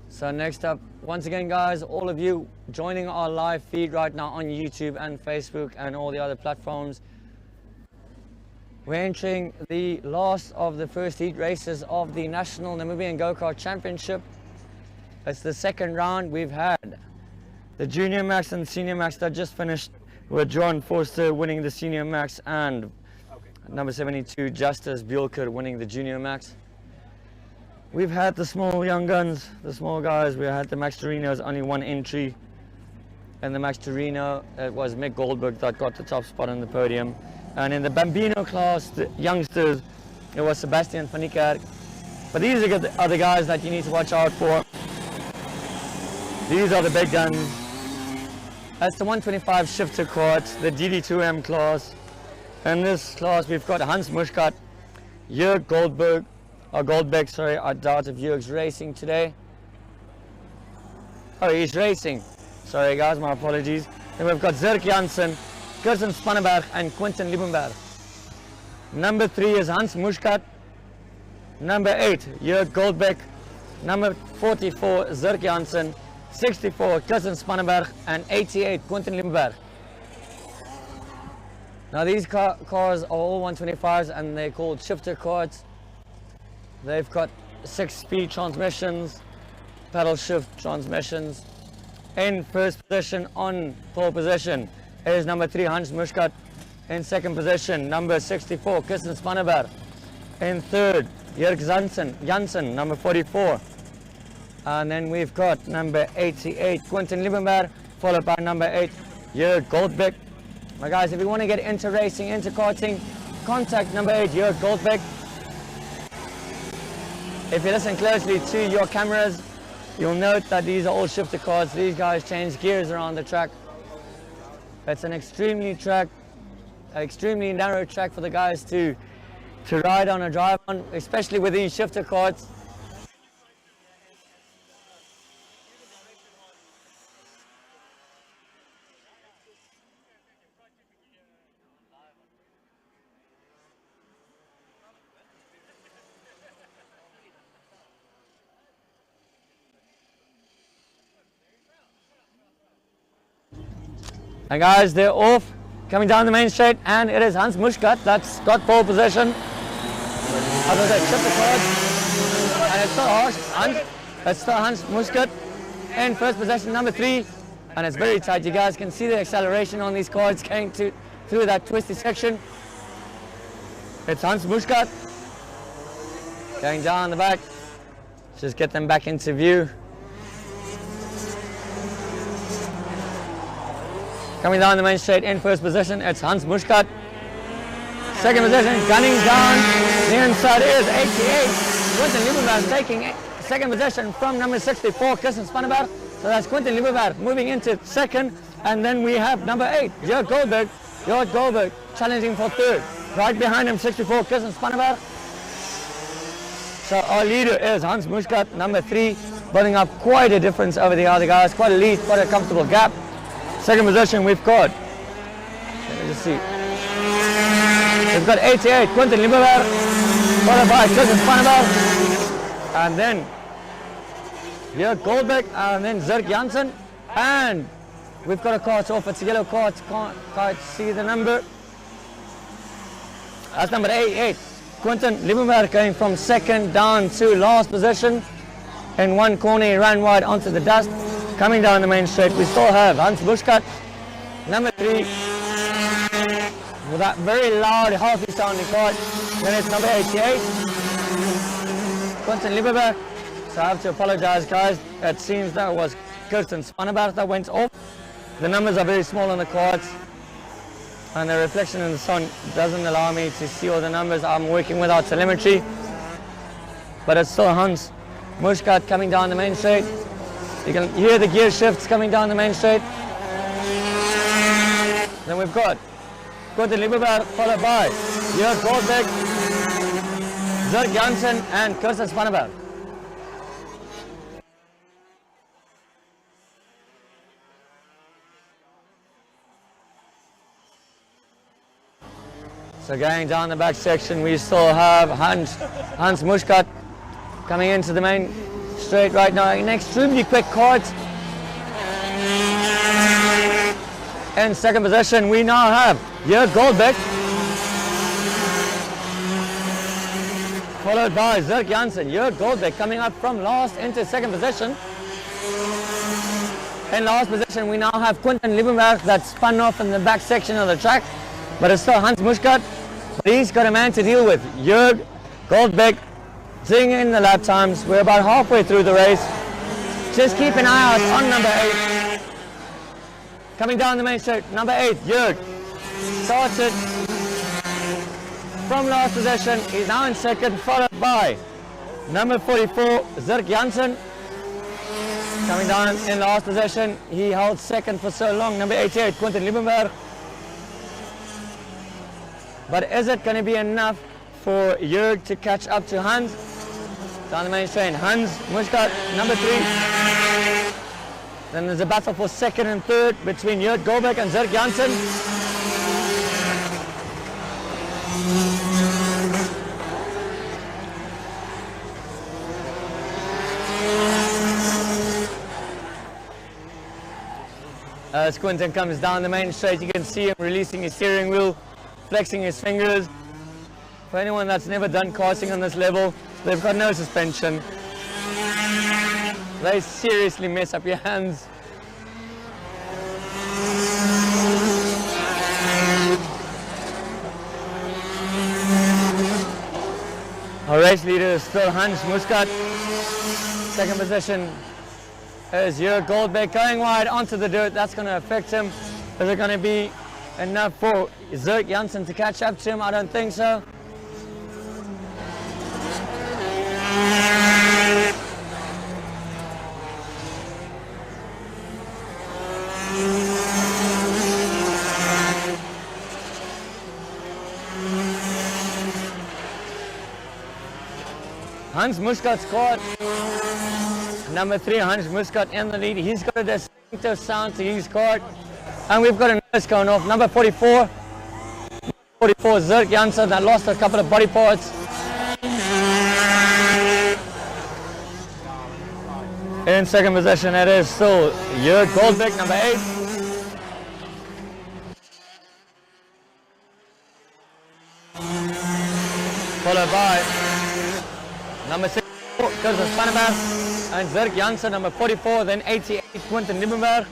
So next up, once again guys, all of you joining our live feed right now on YouTube and Facebook and all the other platforms. We're entering the last of the first heat races of the National Namibian Go-Kart Championship. It's the second round. We've had the Junior Max and Senior Max that just finished with John Forster winning the Senior Max and number 72 Justus Bjelker winning the Junior Max. We've had the small young guns, the small guys. We had the Max Torino's, only one entry. And the Max Torino, it was Mick Goldberg that got the top spot on the podium. And in the Bambino class, the youngsters, it was Sebastian van Niekerk. But these are the guys that you need to watch out for. These are the big guns. That's the 125 shifter quad, the DD2M class. In this class, we've got Hans Muschkat, Jörg Goldbeck, sorry, I doubt if Jörg's racing today. Oh, he's racing. Sorry guys, my apologies. Then we've got Zirk Janssen, Kirsten Spannenberg, and Quentin Liebenberg. Number 3 is Hans Muschkat. Number 8, Jörg Goldbeck. Number 44, Zirk Janssen. 64, Kirsten Spannenberg, and 88, Quentin Liebenberg. Now these cars are all 125s and they're called shifter quads. They've got 6-speed transmissions, paddle shift transmissions. In first position on pole position is number 3 Hans Muschkat. In second position, number 64 Kirsten Spannenberg. In third, Jörg Janssen, number 44. And then we've got number 88 Quentin Liebenberg, followed by number 8 Jörg Goldbeck. My guys, if you want to get into racing, into karting, contact number 8 Jörg Goldbeck. If you listen closely to your cameras, you'll note that these are all shifter cars. These guys change gears around the track. It's an extremely narrow track for the guys to to ride on a drive on, especially with these shifter carts. And guys, they're off, coming down the main straight, and it is Hans Mushkat that's got pole position. As I said, shifter cards, and it's still Hans Mushkat in first position, number 3, and it's very tight. You guys can see the acceleration on these cards going through that twisty section. It's Hans Mushkat going down the back. Just get them back into view. Coming down the main straight in first position, it's Hans Mushkat. Second position, gunning down the inside is 88. Quentin Lieberberg taking second position from number 64, Kirsten Spanneberg. So that's Quentin Lieberberg moving into second. And then we have number 8, Jörg Goldberg challenging for third. Right behind him, 64, Kirsten Spanneberg. So our leader is Hans Mushkat, number 3, building up quite a difference over the other guys. Quite a lead, quite a comfortable gap. Second position we've got, let me just see, we've got 88, Quentin Lieberberg, followed by Kirsten Spanneberg, and then Jörg Goldberg, and then Zirk Janssen, and we've got a cart off, it's a yellow cart, can't quite see the number, that's number 88, Quentin Lieberberg going from second down to last position. In one corner, he ran wide onto the dust. Coming down the main straight, we still have Hans Mushkat, number 3, with that very loud, healthy sounding card. Then it's number 88, Quentin Lieberberg. So I have to apologize, guys. It seems that was Kirsten Spanneberg that went off. The numbers are very small on the cards, and the reflection in the sun doesn't allow me to see all the numbers. I'm working without telemetry, but it's still Hans Mushkat coming down the main straight. You can hear the gear shifts coming down the main straight. Then we've got Quentin Lieberberg followed by Jörg Goldberg, Zirk Janssen and Kirsten Spanneberg. So going down the back section, we still have Hans Mushkat coming into the main straight right now. An extremely quick cart. In second position, we now have Jörg Goldberg, followed by Zirk Janssen. Jörg Goldberg coming up from last into second position. In last position, we now have Quentin Lieberberg that spun off in the back section of the track, but it's still Hans Mushkat. But he's got a man to deal with. Jörg Goldberg sitting in the lap times. We're about halfway through the race. Just keep an eye out on number 8. Coming down the main straight, number 8, Jörg. Started from last position. He's now in second, followed by number 44, Zirk Janssen. Coming down in last position. He held second for so long. Number 88, Quentin Lieberberg. But is it going to be enough for Jörg to catch up to Hans? Down the main straight, Hans Mushkat, number 3. Then there's a battle for second and third between Jörg Goldberg and Zirk Janssen. As Quentin comes down the main straight, you can see him releasing his steering wheel, flexing his fingers. For anyone that's never done karting on this level, they've got no suspension. They seriously mess up your hands. Our race leader is still Hans Mushkat. Second position is Jörg Goldberg going wide onto the dirt. That's going to affect him. Is it going to be enough for Zirk Janssen to catch up to him? I don't think so. Hans Muscat's caught. Number 3, Hans Muscat in the lead. He's got a distinctive sound to his card. And we've got a nose cone off. Number 44, Zirk Janssen, that lost a couple of body parts. In second position, it is still Jörg Goldbeck, number 8. Followed by number 6, Curtis Spanneberg, and Zirk Janssen, number 44, then 88, Quinten Liebenberg.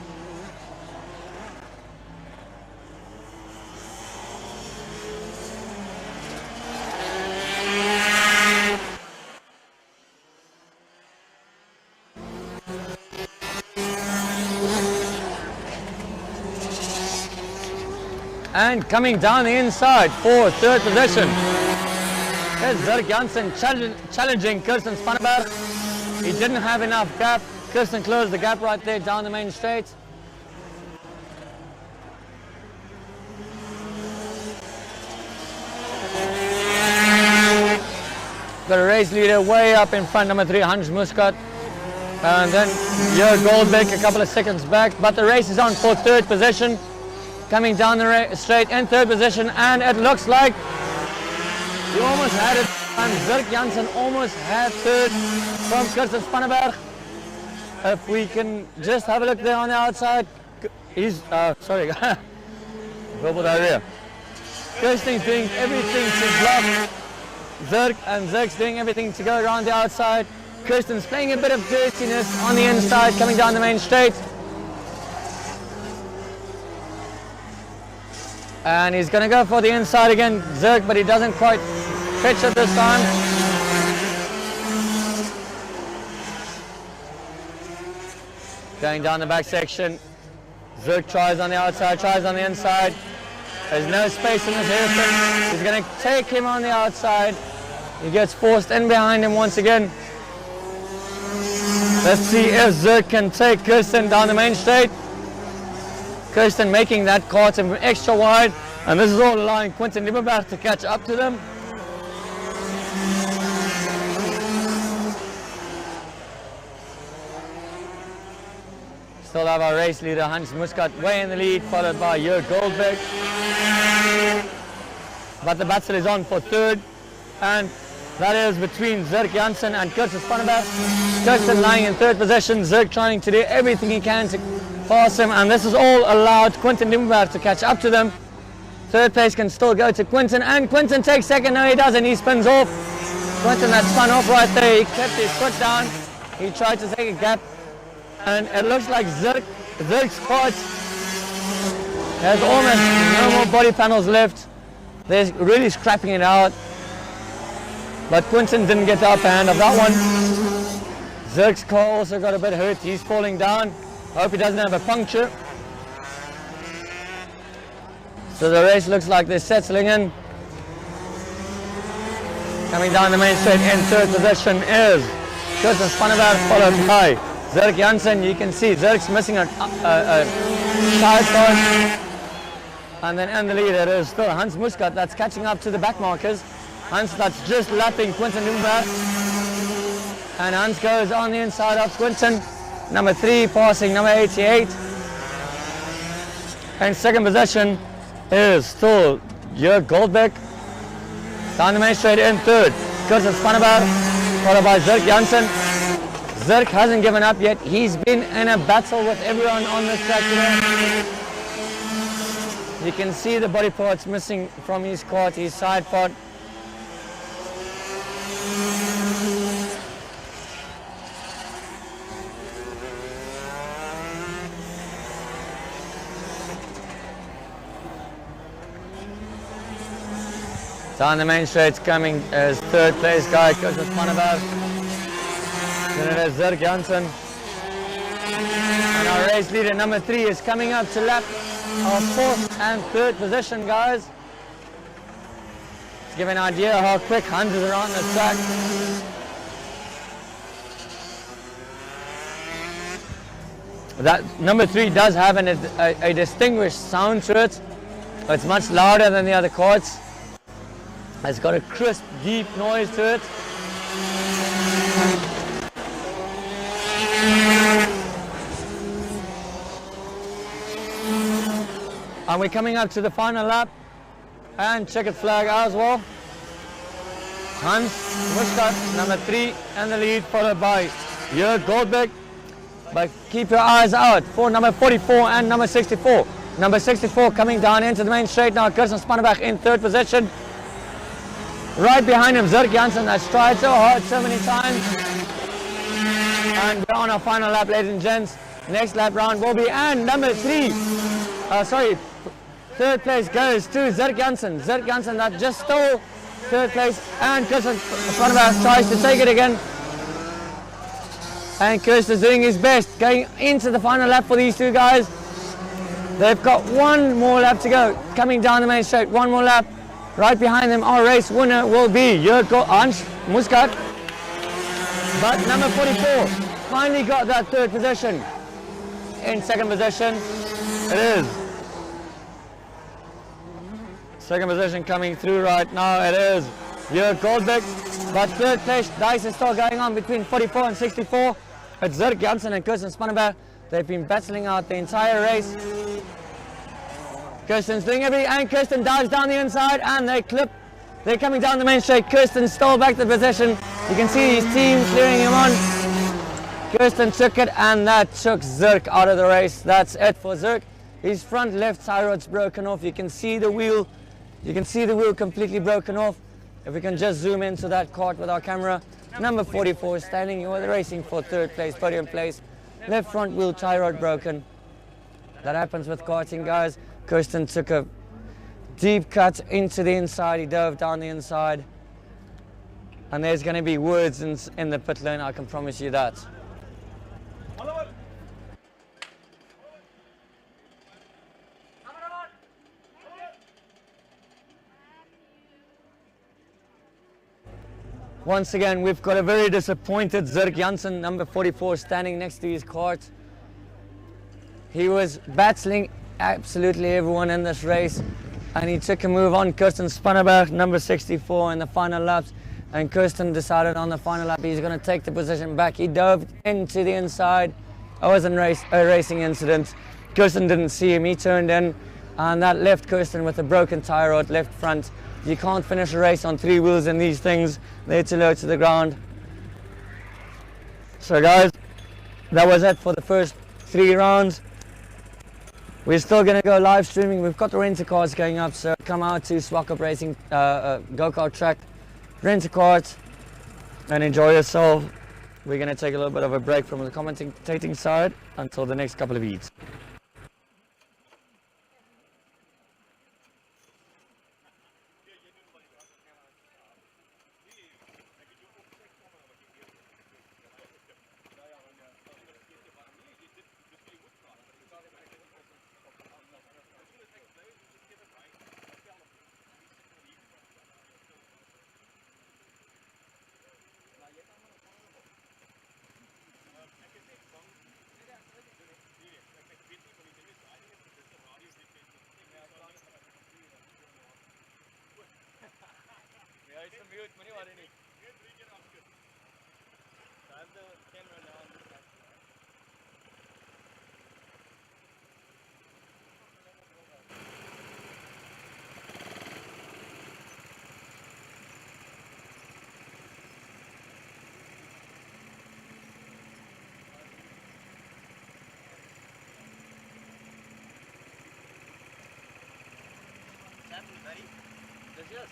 And coming down the inside for third position is Zirk Janssen challenging Kirsten Spanneberg. He didn't have enough gap. Kirsten closed the gap right there down the main straight. Got a race leader way up in front, number 3, Hans Muscat. And then Jörg Goldbeck a couple of seconds back. But the race is on for third position. Coming down the straight in third position, and it looks like he almost had it. And Zirk Janssen almost had third from Kirsten Spanneberg. If we can just have a look there on the outside, he's sorry, verbal diarrhea. Kirsten's doing everything to block Zirk, and Zirk's doing everything to go around the outside. Kirsten's playing a bit of dirtiness on the inside, coming down the main straight. And he's going to go for the inside again, Zirk, but he doesn't quite pitch it this time. Going down the back section, Zirk tries on the outside, tries on the inside. There's no space in this hairpin. He's going to take him on the outside. He gets forced in behind him once again. Let's see if Zirk can take Kirsten down the main straight. Kirsten making that kart extra wide, and this is all allowing Quinten Liebenberg to catch up to them. Still have our race leader Hans Muscat way in the lead, followed by Jörg Goldbeck. But the battle is on for third, and that is between Zirk Janssen and Kirsten Spanneberg. Kirsten lying in third position, Zirk trying to do everything he can to pass him, and this is all allowed Quinten Liebenberg to catch up to them. Third place can still go to Quinten, and Quinten takes second. No, he doesn't. He spins off. Quinten that spun off right there. He kept his foot down. He tried to take a gap, and it looks like Zirk's kart has almost no more body panels left. They're really scrapping it out, but Quinten didn't get the upper hand of that one. Zirk's car also got a bit hurt. He's falling down. Hope he doesn't have a puncture. So the race looks like they're settling in. Coming down the main straight in third position is Kirsten Spanneberg, followed by Zirk Janssen. You can see Zirk's missing a side part. And then in the lead it is still Hans Muscat that's catching up to the back markers. Hans that's just lapping Quinten Liebenberg. And Hans goes on the inside of Quinten. Number 3 passing number 88. And second position is still Jörg Goldbeck. Down the main straight in third, Kirsten Spanneberg, followed by Zirk Janssen. Zirk hasn't given up yet. He's been in a battle with everyone on this track today. You can see the body parts missing from his kart, his side part. Down the main straight coming as third place guy, Kirsten Spanneberg. Then it is Zirk Janssen. And our race leader number 3 is coming up to lap our fourth and third position, guys. To give an idea how quick Hans is around the track. That number 3 does have a distinguished sound to it. It's much louder than the other karts. It's got a crisp, deep noise to it. And we're coming up to the final lap. And checkered flag as well. Hans Muscat, number 3 in the lead, followed by Jörg Goldberg. But keep your eyes out for number 44 and number 64. Number 64 coming down into the main straight now. Kirsten Spannenberg in 3rd position. Right behind him, Zirk Janssen has tried so hard so many times. And we're on our final lap, ladies and gents. Next lap round will be, and number 3, 3rd place goes to Zirk Janssen. Zirk Janssen that just stole 3rd place, and Kirsten Spannenberg tries to take it again. And Kirsten's doing his best, going into the final lap for these two guys. They've got one more lap to go, coming down the main straight, one more lap. Right behind them, our race winner will be Hans Muscat. But number 44 finally got that 3rd position. In 2nd position, it is. 2nd position coming through right now, it is Jörg Goldberg. But 3rd place, dice is still going on between 44 and 64. It's Zirk Janssen and Kirsten Spannenberg. They've been battling out the entire race. Kirsten's doing everything, and Kirsten dives down the inside, and they clip. They're coming down the main straight. Kirsten stole back the position. You can see his team clearing him on. Kirsten took it, and that took Zirk out of the race. That's it for Zirk. His front left tie rod's broken off. You can see the wheel. You can see the wheel completely broken off. If we can just zoom into that kart with our camera. Number 44 is standing here racing for 3rd place, podium place. Left front wheel tie rod broken. That happens with karting, guys. Kirsten took a deep cut into the inside. He dove down the inside. And there's going to be words in the pit lane, I can promise you that. Once again, we've got a very disappointed Zirk Janssen, number 44, standing next to his kart. He was battling absolutely everyone in this race, and he took a move on Kirsten Spannenberg, number 64, in the final laps. And Kirsten decided on the final lap he's going to take the position back. He dove into the inside. It was a racing incident. Kirsten didn't see him. He turned in, and that left Kirsten with a broken tire rod left front. You can't finish a race on 3 wheels in these things. They're too low to the ground. So guys, that was it for the first 3 rounds. We're still going to go live streaming. We've got the rent cars going up, so come out to Swak-Up Racing go-kart track, rent a kart, and enjoy yourself. We're going to take a little bit of a break from the commentating side until the next couple of heats. Yes.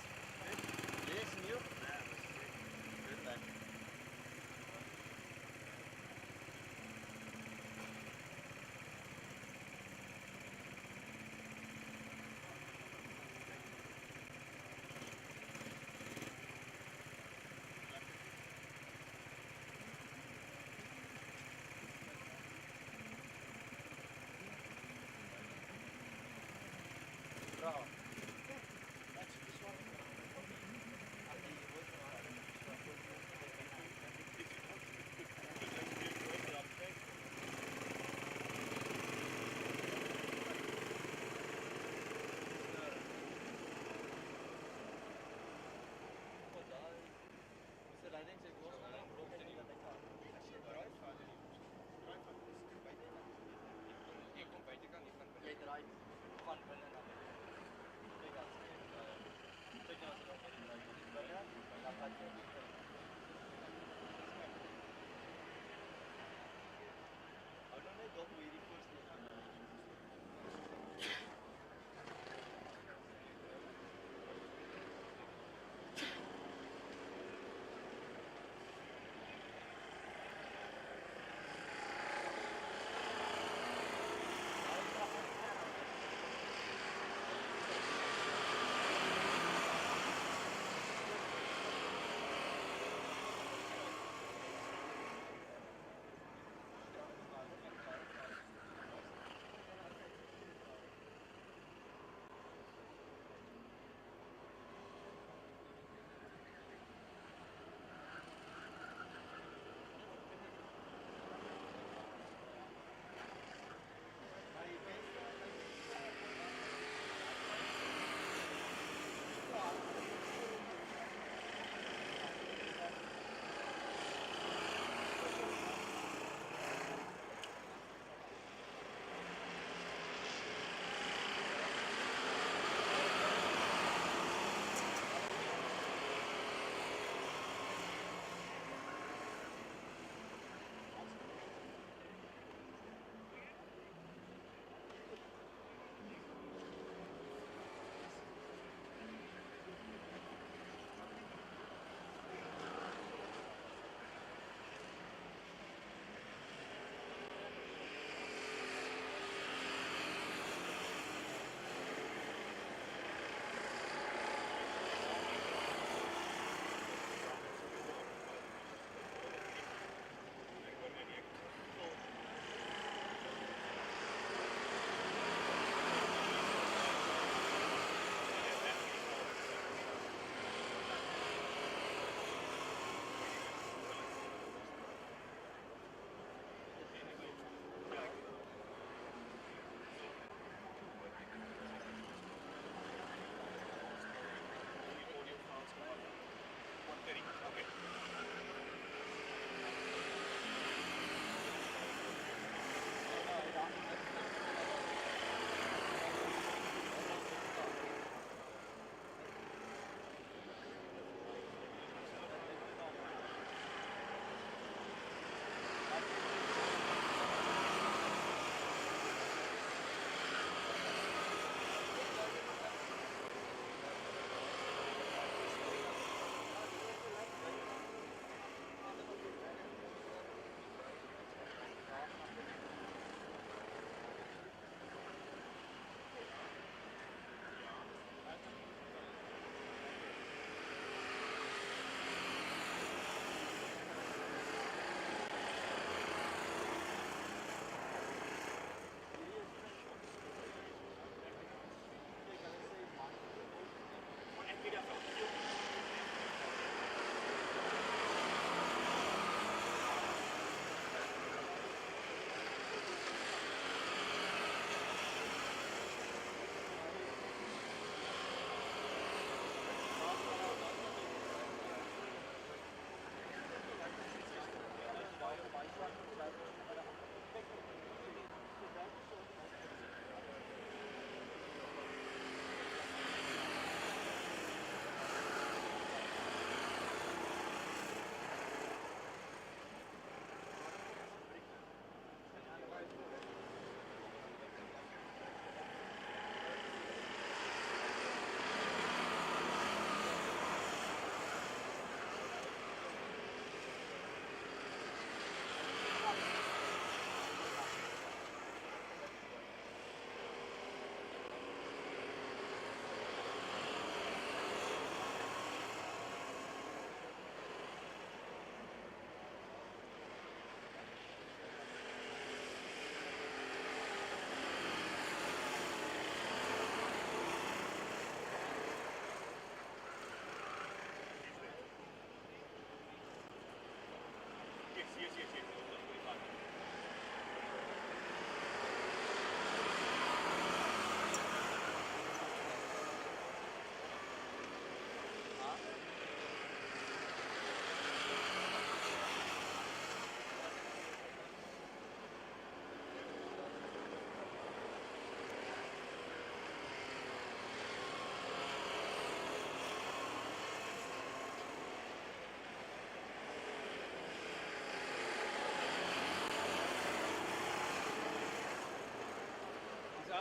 Yes, and you? Good man. Bravo. Later, I fun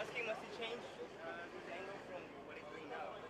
asking, must he change his angle from what he's doing now?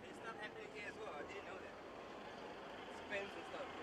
It's not happening here as well. I didn't know that. Spins and stuff.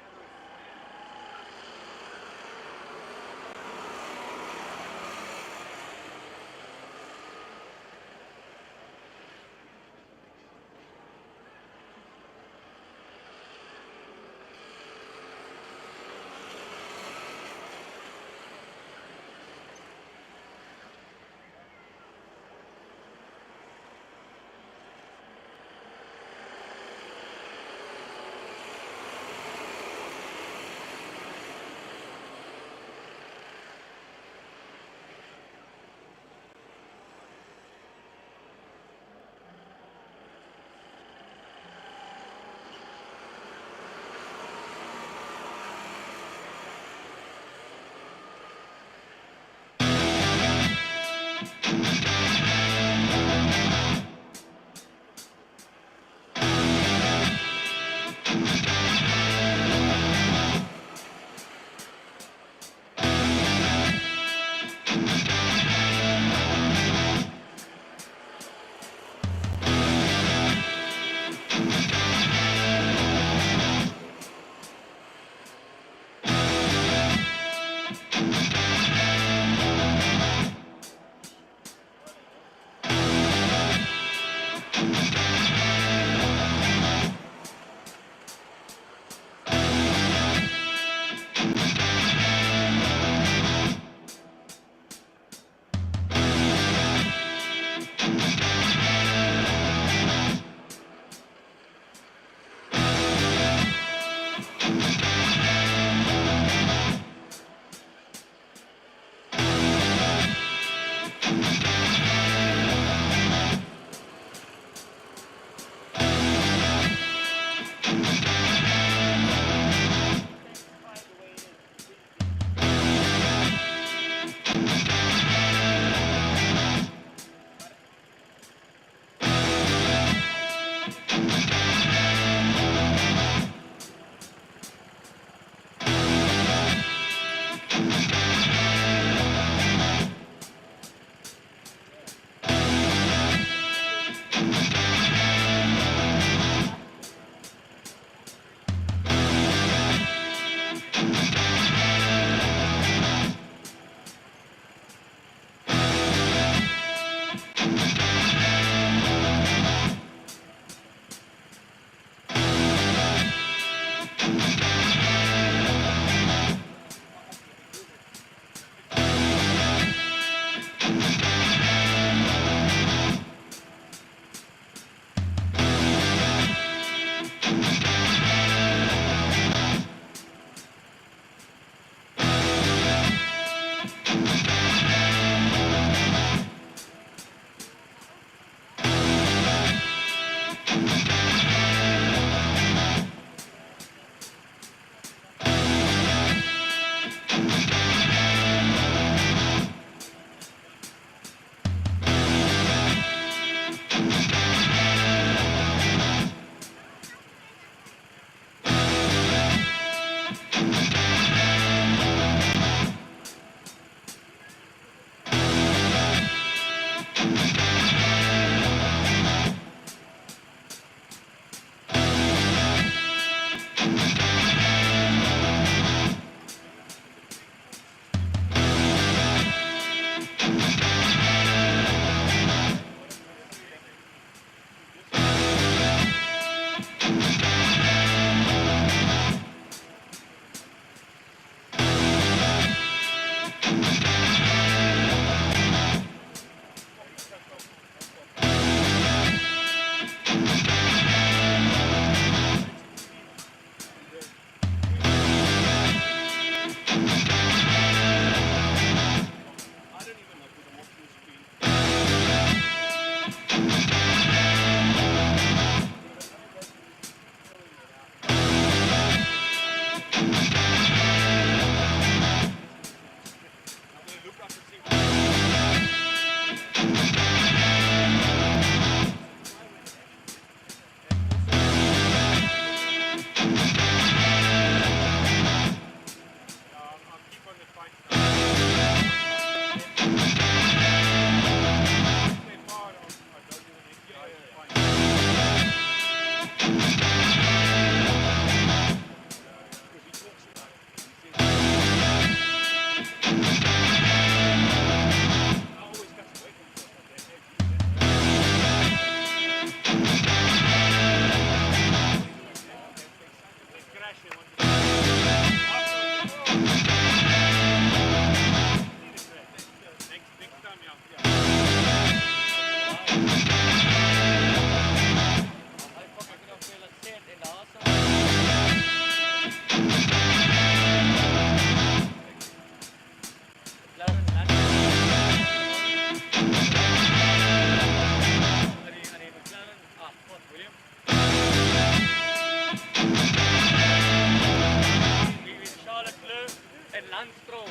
Non-stroke.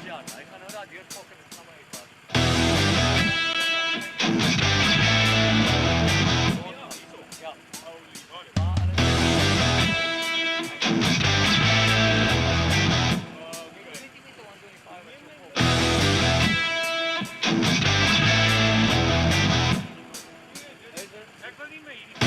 Ja, hy gaan nou daar deurfok en dit gaan maar uitwas. Ja. Ek wil nie meer hierdie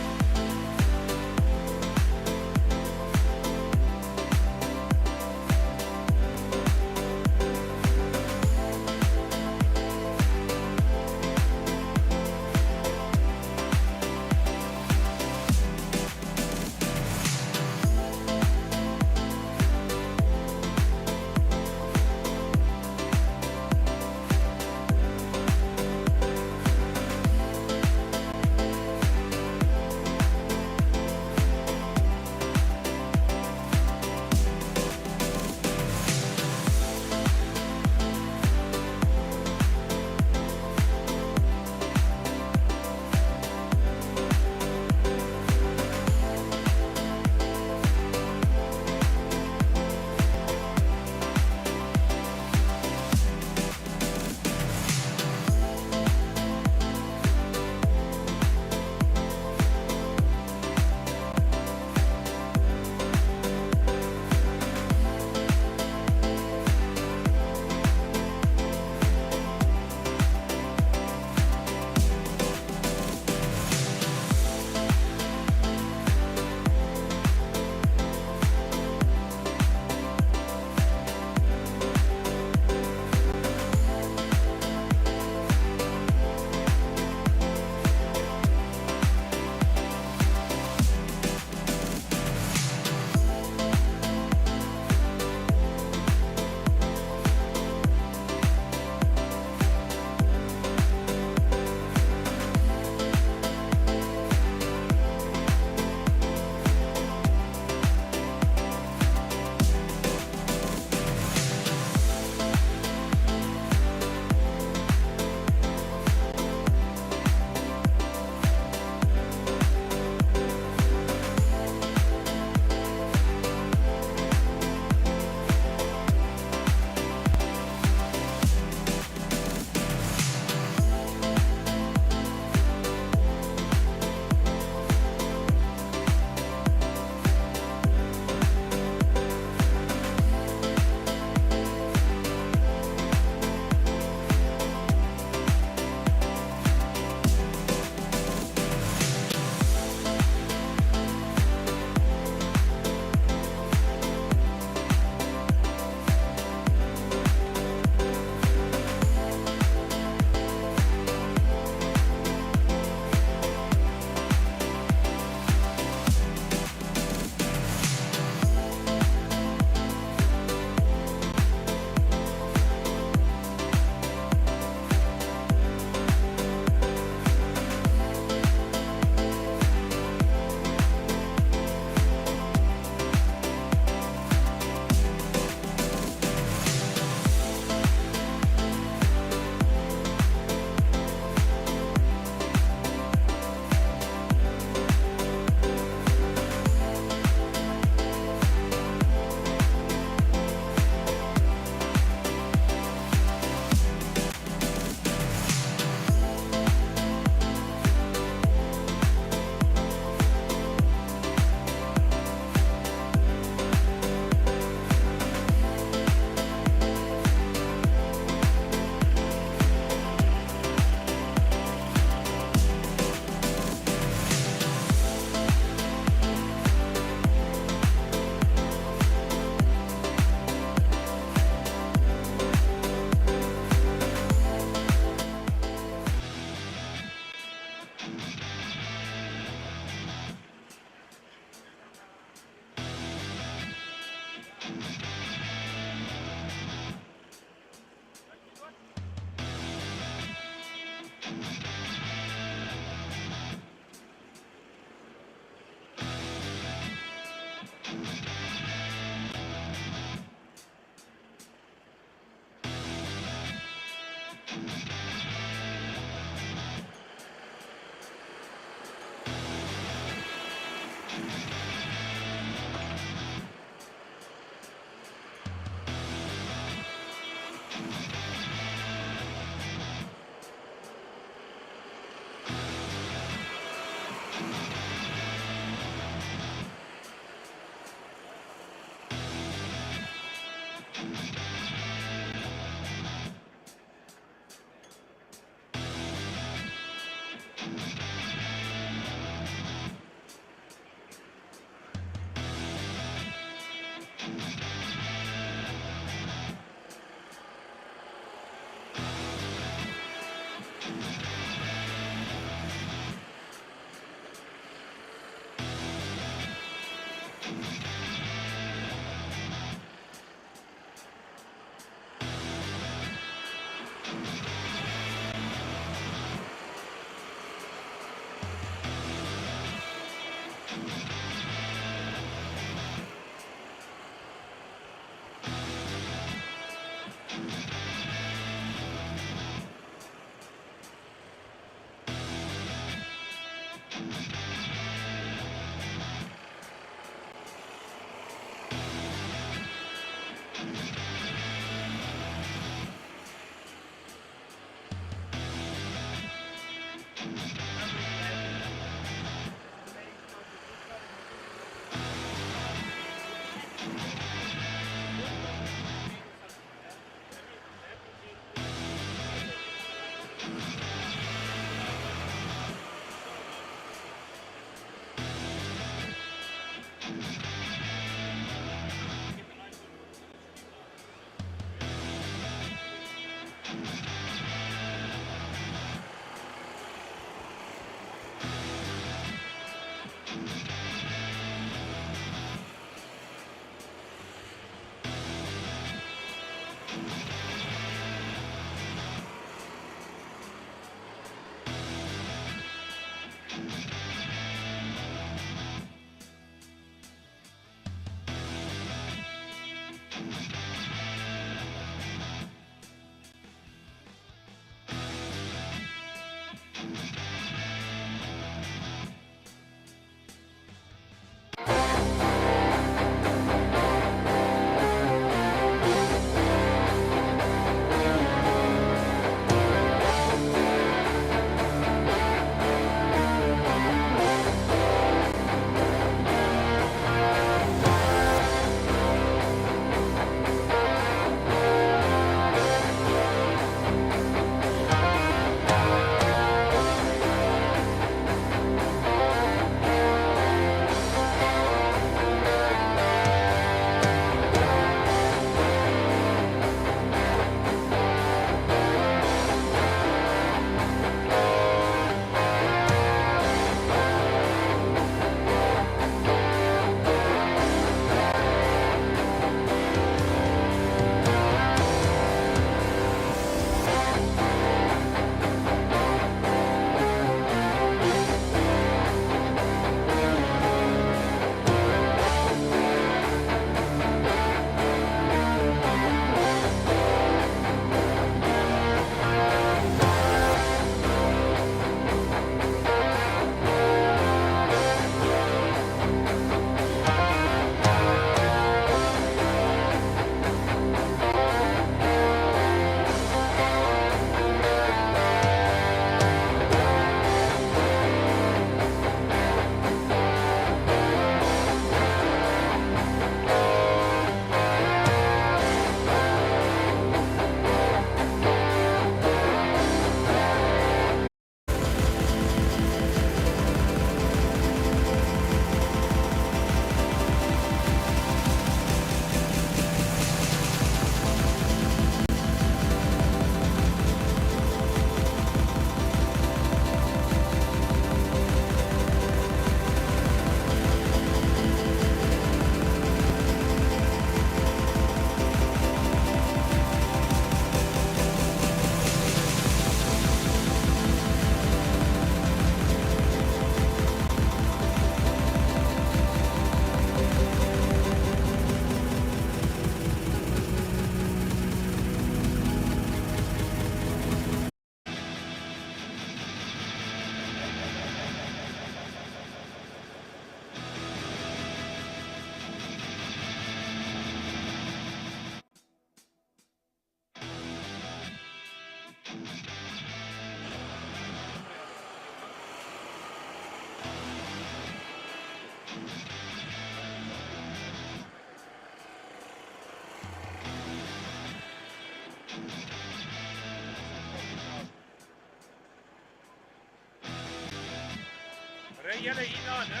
Ry julle hierna, né?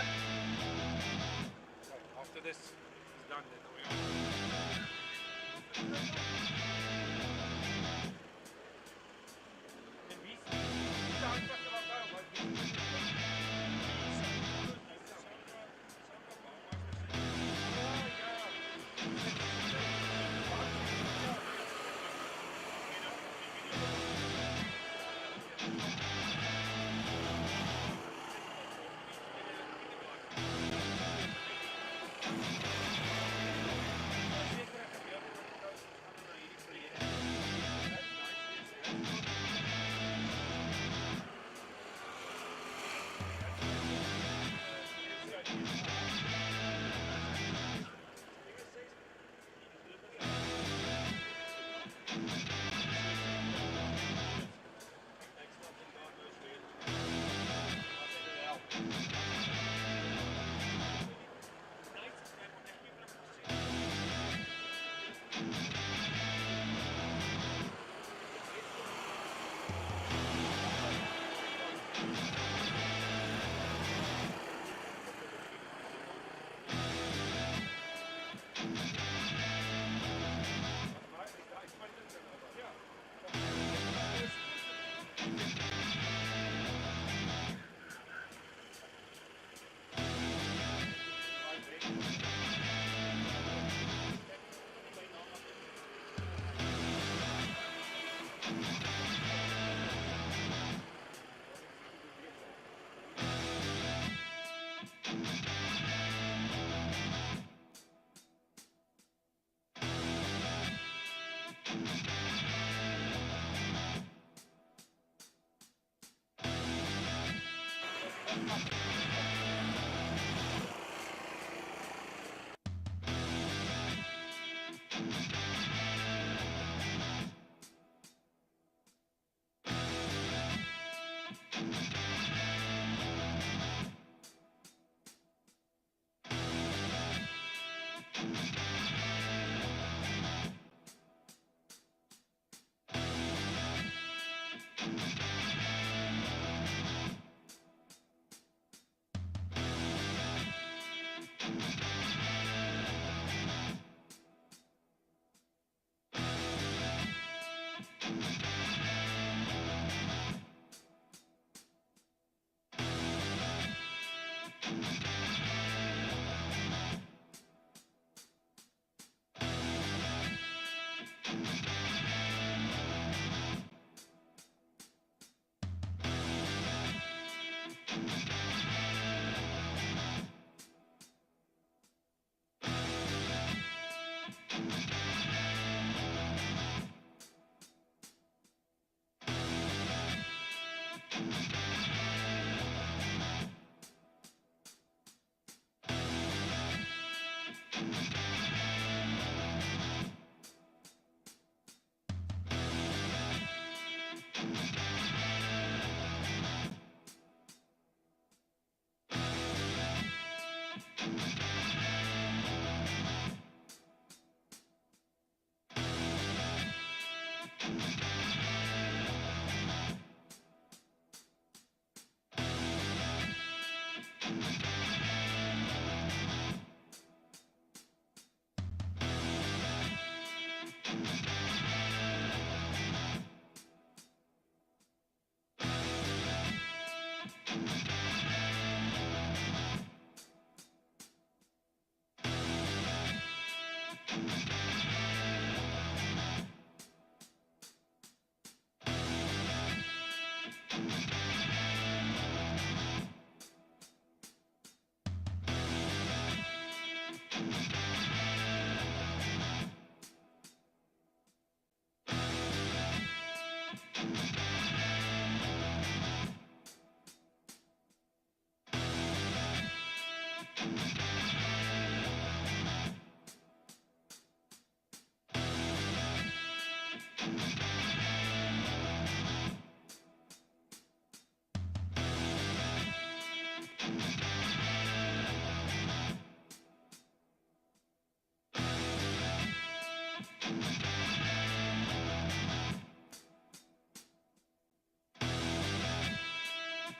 After this is done, then we on. En wie staan wat daar wat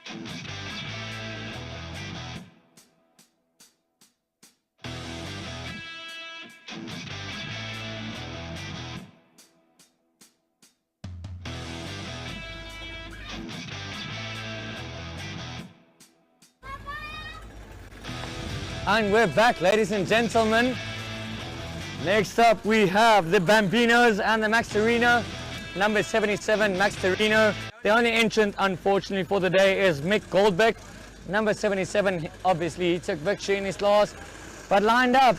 And we're back, ladies and gentlemen. Next up we have the Bambinos and the Max Torino. Number 77, Max Torino. The only entrant, unfortunately, for the day is Mick Goldbeck. Number 77, obviously, he took victory in his class. But lined up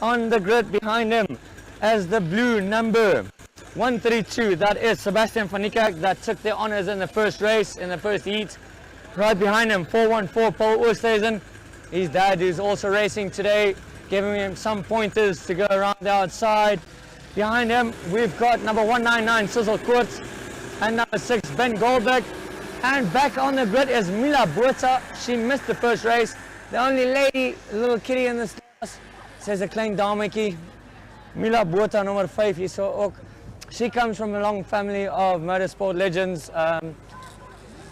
on the grid behind him as the blue number 132, that is Sebastian van Niekerk, that took the honors in the first race, in the first heat. Right behind him, 414, Paul Oosthuizen. His dad is also racing today, giving him some pointers to go around the outside. Behind him, we've got number 199, Sissel Koorts, and number 6, Ben Goldbeck. And back on the grid is Mila Botha. She missed the first race. The only lady, little kitty in this class, says a klein dametjie. Mila Botha, number 5, hier so ook. She comes from a long family of motorsport legends.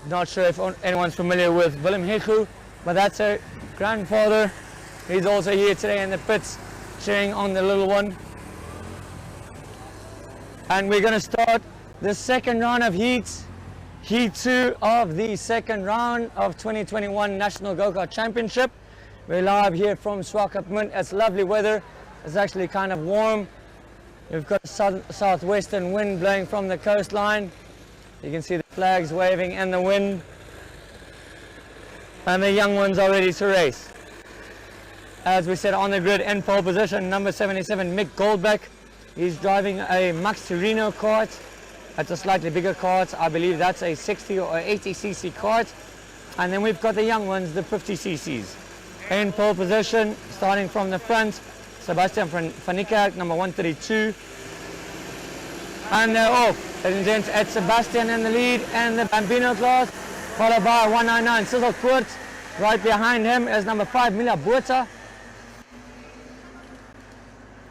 Not sure if anyone's familiar with Willem Hegu, but that's her grandfather. He's also here today in the pits cheering on the little one. And we're going to start the second round of heats. Heat 2 of the second round of 2021 National Go-Kart Championship. We're live here from Swakopmund. It's lovely weather. It's actually kind of warm. We've got a southwestern wind blowing from the coastline. You can see the flags waving in the wind. And the young ones are ready to race. As we said, on the grid in pole position, number 77, Mick Goldbeck. He's driving a Max Torino kart. That's a slightly bigger kart. I believe that's a 60 or 80cc kart. And then we've got the young ones, the 50cc's. In pole position, starting from the front, Sebastian van Niekerk, number 132. And they're off. Ladies and gents, it's Sebastian in the lead in the Bambino class, followed by 199, Sissel Koorts. Right behind him is number 5, Mila Botha.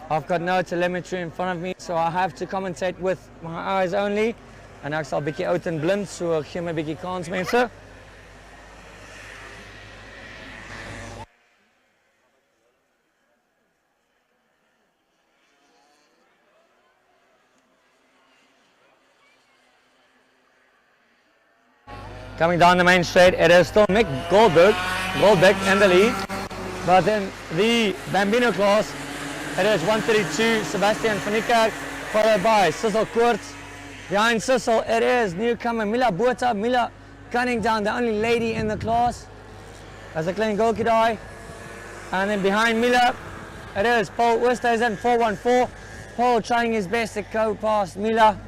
I've got no telemetry in front of me, so I have to commentate with my eyes only. En ek sal bietjie oud en blind, so ek gee my bietjie kans, mense. Coming down the main straight, it is still Mick Goldbeck in the lead. But then the Bambino class, it is 132, Sebastian van Niekerk, followed by Sissel Koorts. Behind Sissel, it is newcomer Mila Botha. Mila gunning down, the only lady in the class. As a clean goal kidai. And then behind Mila, it is Paul Oosthuizen, 414. Paul trying his best to go past Mila.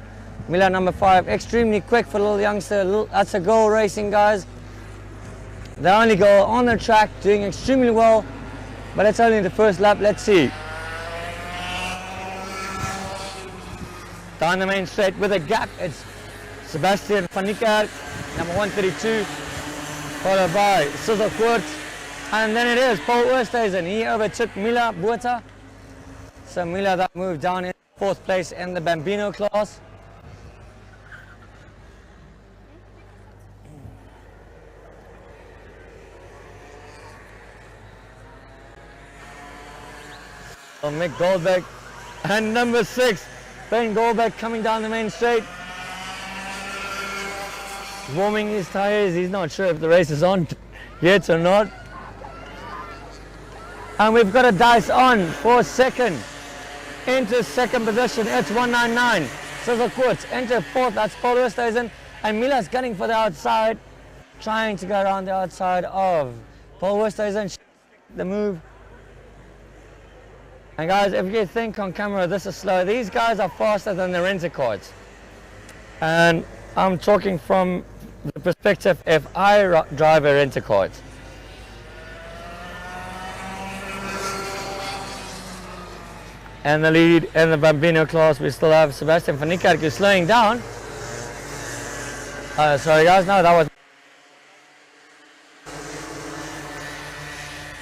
Mila number 5, extremely quick for a little youngster. That's a goal racing, guys. The only goal on the track, doing extremely well. But it's only the first lap, let's see. Down the main straight with a gap, it's Sebastian van Niekerk, number 132, followed by Sissel Koorts, and then it is Paul Oosthuizen. He overtook Mila Botha. So Mila that moved down in 4th place in the Bambino class. So Mick Goldbeck and number 6, Ben Goldbeck coming down the main straight. Warming his tires. He's not sure if the race is on yet or not. And we've got a dice on for second. Into second position, it's 199. Sissel Koorts into 4th, that's Paul Oosthuizen. And Mila's gunning for the outside, trying to go around the outside of Paul Oosthuizen. The move. And guys, if you think on camera this is slow, these guys are faster than the renter cards. And I'm talking from the perspective if I drive a renter card. And the lead in the Bambino class, we still have Sebastian van Niekerk who's slowing down. Sorry guys, no, that was...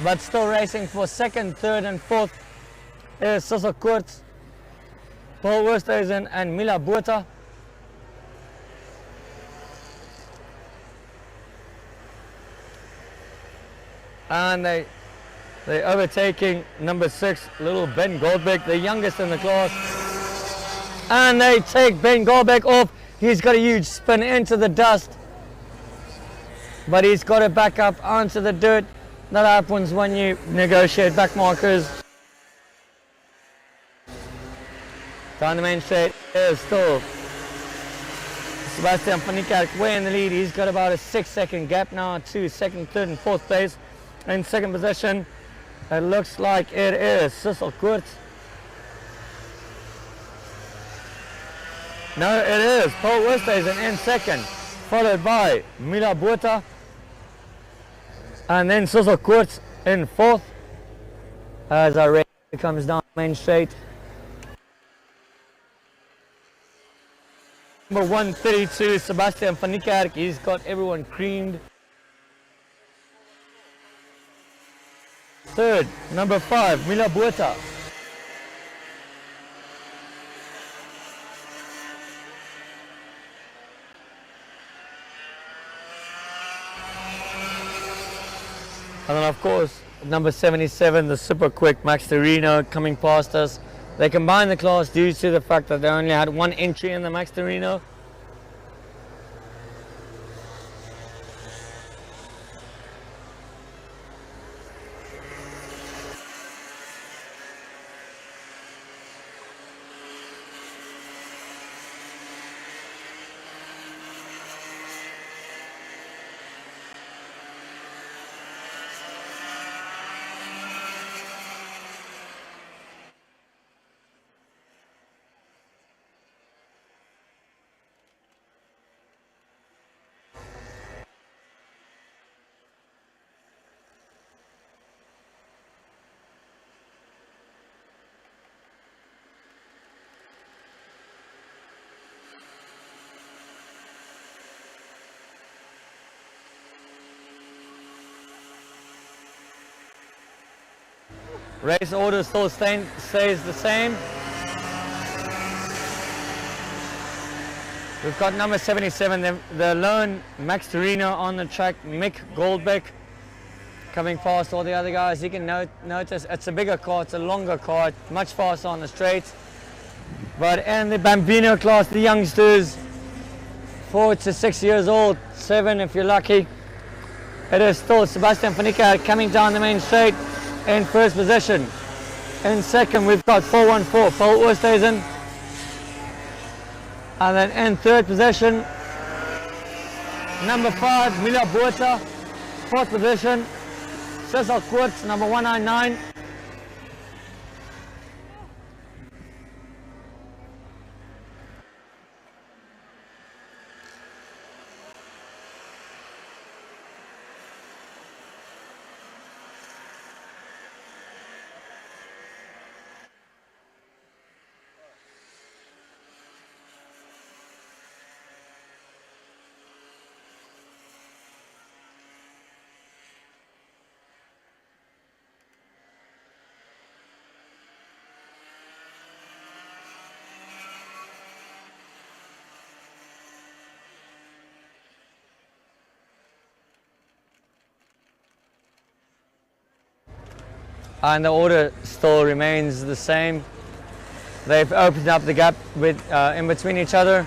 But still racing for 2nd, 3rd and 4th. Is Sissel Koorts, Paul Oosthuizen and Mila Botha. And they're overtaking number 6, little Ben Goldbeck, the youngest in the class. And they take Ben Goldbeck off. He's got a huge spin into the dust, but he's got it back up onto the dirt. That happens when you negotiate back markers. Down the main straight is still Sebastian van Niekerk way in the lead. He's got about a 6-second gap now to second, third and fourth place. In second position, it looks like it is Sissel Koorts. No, it is Paul Westhuizen in second, followed by Mila Botha, and then Sissel Koorts in fourth as our race comes down main straight. Number 132, Sebastian van Niekerk, he's got everyone creamed. Third, number 5, Mila Botha. And then of course, number 77, the super quick Max Torino coming past us. They combined the class due to the fact that they only had one entry in the Max Torino. Race order still stays the same. We've got number 77, the lone Max Torino on the track, Mick Goldbeck, coming past all the other guys. You can notice it's a bigger car, it's a longer car, much faster on the straight. But in the Bambino class, the youngsters, 4 to 6 years old, 7 if you're lucky, it is still Sebastian van Niekerk coming down the main straight in first position. In second, we've got 414, Paul Westhuizen. And then in third position, number 5, Mila Botha. Fourth position, Sissel Koorts, number 199. And the order still remains the same. They've opened up the gap in between each other.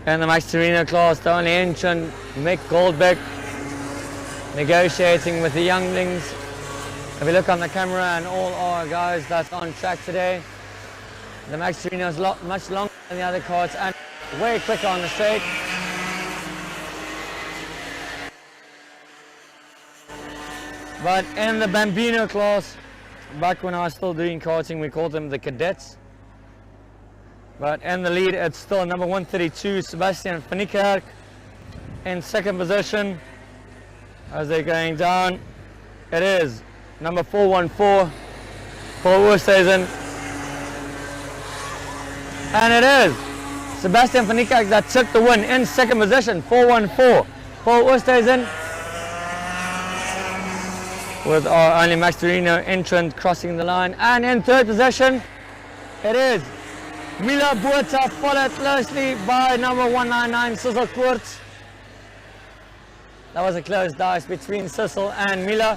In the Max Torino class, the only entrant, Mick Goldbeck, negotiating with the younglings. If you look on the camera and all our guys that's on track today, the Max Torino is much longer than the other cars and way quicker on the straight. But in the Bambino class, back when I was still doing karting, we called them the cadets. But in the lead, it's still number 132, Sebastian van Niekerk. In second position, as they're going down, it is number 414, Paul Westhuizen. And it is Sebastian van Niekerk that took the win in second position, 414, Paul Westhuizen. With our only Max Torino entrant crossing the line. And in third position, it is Mila Botha, followed closely by number 199, Sissel Koorts. That was a close dice between Sissel and Mila.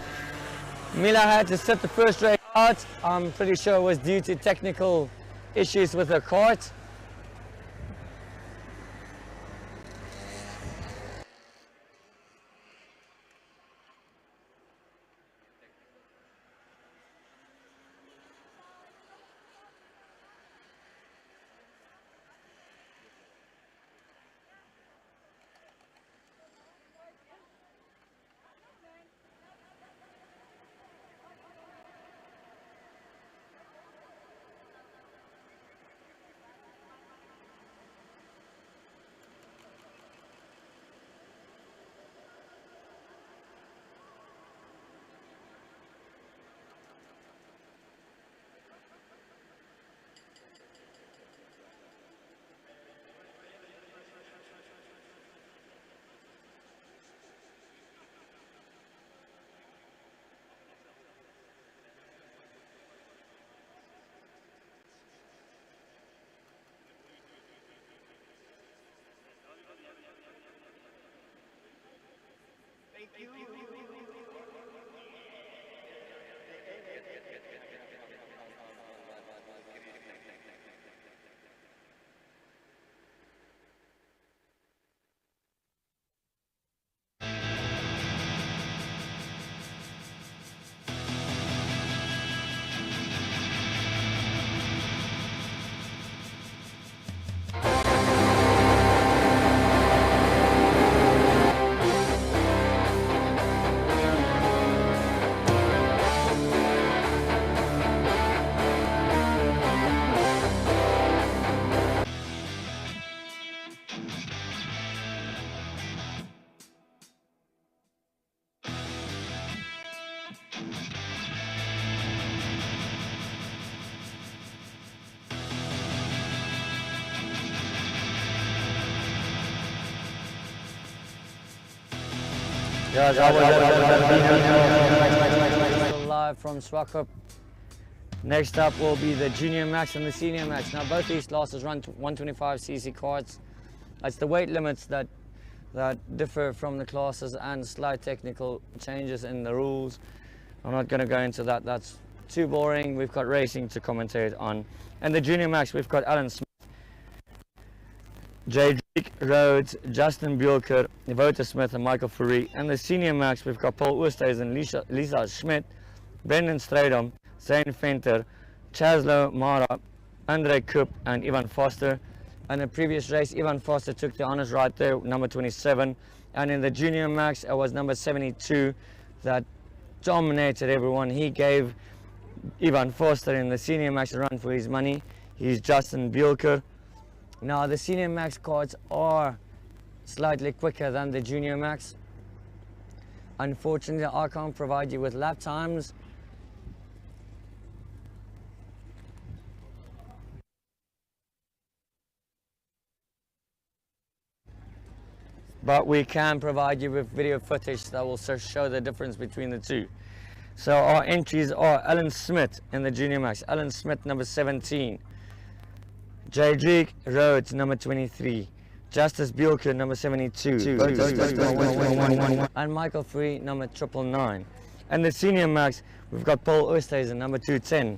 Mila had to sit the first race out. I'm pretty sure it was due to technical issues with her kart. Live from Swakop. Next up will be the Junior Max and the Senior Max. Now both these classes run 125cc karts. It's the weight limits that differ from the classes and slight technical changes in the rules. I'm not going to go into that. That's too boring. We've got racing to commentate on. And the Junior Max, we've got Alan Smith, Jay Drake, Rhodes, Justin Bjorker, Wouter Smith and Michael Fourie. And the Senior Max, we've got Paul Oosthuizen, Lisa Schmidt, Brendan Strydom, Zane Venter, Chaslo Mara, Andre Koop and Ivan Foster. And the previous race, Ivan Foster took the honours right there, number 27. And in the Junior Max, it was number 72 that dominated everyone. He gave Ivan Foster in the Senior Max a run for his money. He's Justin Bjorker. Now the Senior Max cards are slightly quicker than the Junior Max. Unfortunately, I can't provide you with lap times. But we can provide you with video footage that will show the difference between the two. So our entries are Alan Smith in the Junior Max. Alan Smith, number 17. Jay Drake, Rhodes, number 23. Justice Bjorker, number 72. And Michael Fourie, number 999. And the Senior Max, we've got Paul Oosthuizen, number 210.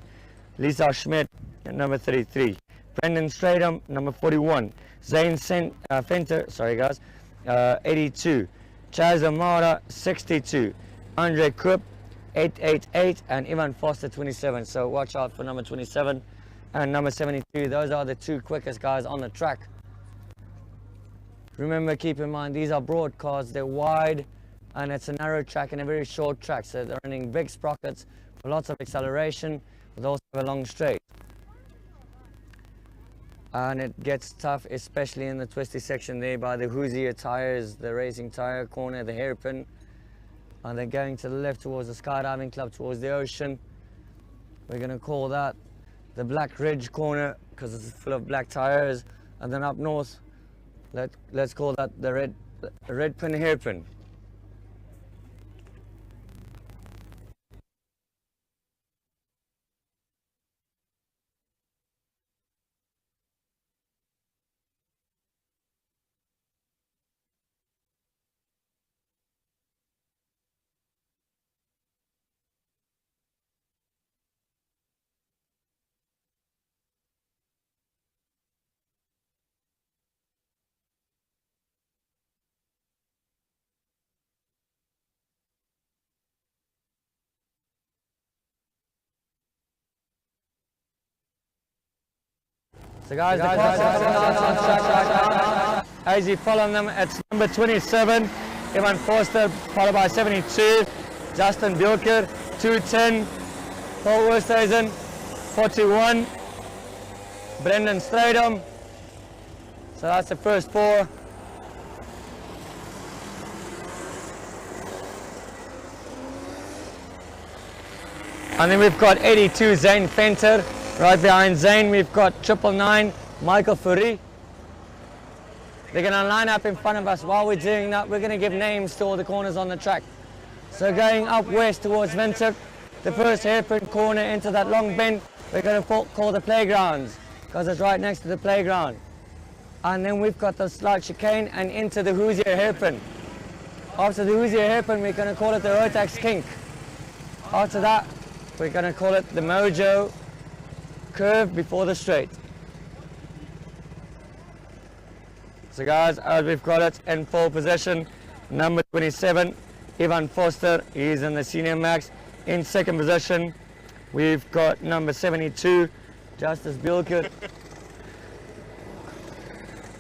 Lisa Schmidt, number 33. Brendan Strydom, number 41. Zane Venter, 82. Chaz Amara, 62. Andre Koop, 888. And Ivan Foster, 27. So watch out for number 27 and number 72. Those are the two quickest guys on the track. Remember, keep in mind, these are broad cars. They're wide and it's a narrow track and a very short track. So they're running big sprockets with lots of acceleration, but also a long straight. And it gets tough, especially in the twisty section there by the Hoosier tires, the racing tire corner, the hairpin. And they're going to the left towards the skydiving club, towards the ocean. We're going to call that the Black Ridge corner because it's full of black tires. And then up north, let's call that the red pin hairpin. So guys, the cars are on track right now. As you follow them, it's number 27, Ivan Forster, followed by 72, Justin Bjorker, 210, Paul Oosthuizen, 41, Brendan Stradom. So that's the first four. And then we've got 82, Zane Fenter. Right behind Zane, we've got 999, Michael Fourie. They're going to line up in front of us. While we're doing that, we're going to give names to all the corners on the track. So going up west towards Windhoek, the first hairpin corner into that long bend, we're going to call the playgrounds, because it's right next to the playground. And then we've got the slight chicane and into the Hoosier hairpin. After the Hoosier hairpin, we're going to call it the Rotax kink. After that, we're going to call it the Mojo curve before the straight. So guys, as we've got it in full position, number 27, Ivan Forster, he's in the senior max. In second position, we've got number 72, Justice Bjorker.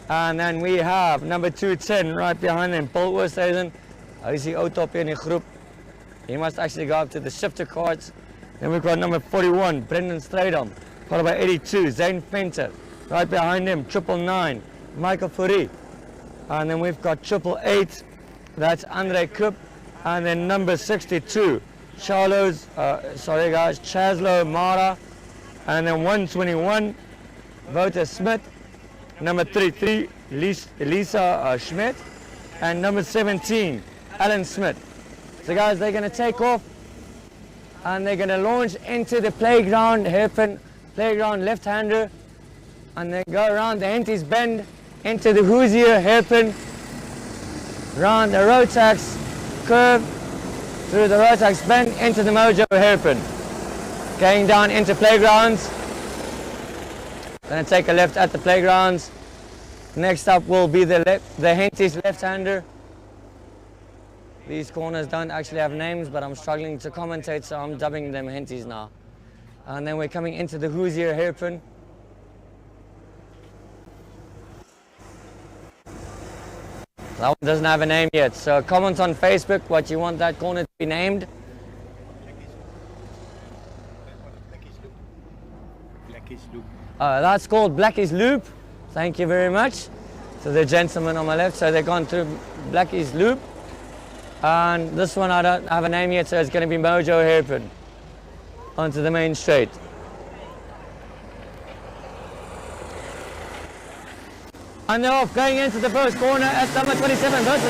And then we have number 210 right behind them, Paul Oosthuizen. Hy is die ou top in die groep. He must actually go up to the shifter cards. Then we've got number 41, Brendan Stradom, followed by 82, Zane Fenter. Right behind him, 999, Michael Fourie. And then we've got 888, that's Andre Koop. And then number 62, Chaslo Mara. And then 121, Wouter Smit. Number 33, Lisa Schmidt. And number 17, Alan Smith. So guys, they're going to take off and they're going to launch into the playground hairpin, playground left-hander, and then go around the Henties Bend into the Hoosier hairpin, around the Rotax curve, through the Rotax Bend into the Mojo hairpin. Going down into playgrounds. Going to take a left at the playgrounds. Next up will be the Henties left-hander. These corners don't actually have names, but I'm struggling to commentate, so I'm dubbing them Henties now. And then we're coming into the Hoosier hairpin. That one doesn't have a name yet, so comment on Facebook what you want that corner to be named. That's called Blackie's Loop. Thank you very much to the gentleman on my left. So they've gone through Blackie's Loop. And this one I don't have a name yet, so it's going to be Mojo hairpin onto the main straight. And they're off, going into the first corner at number 27 versus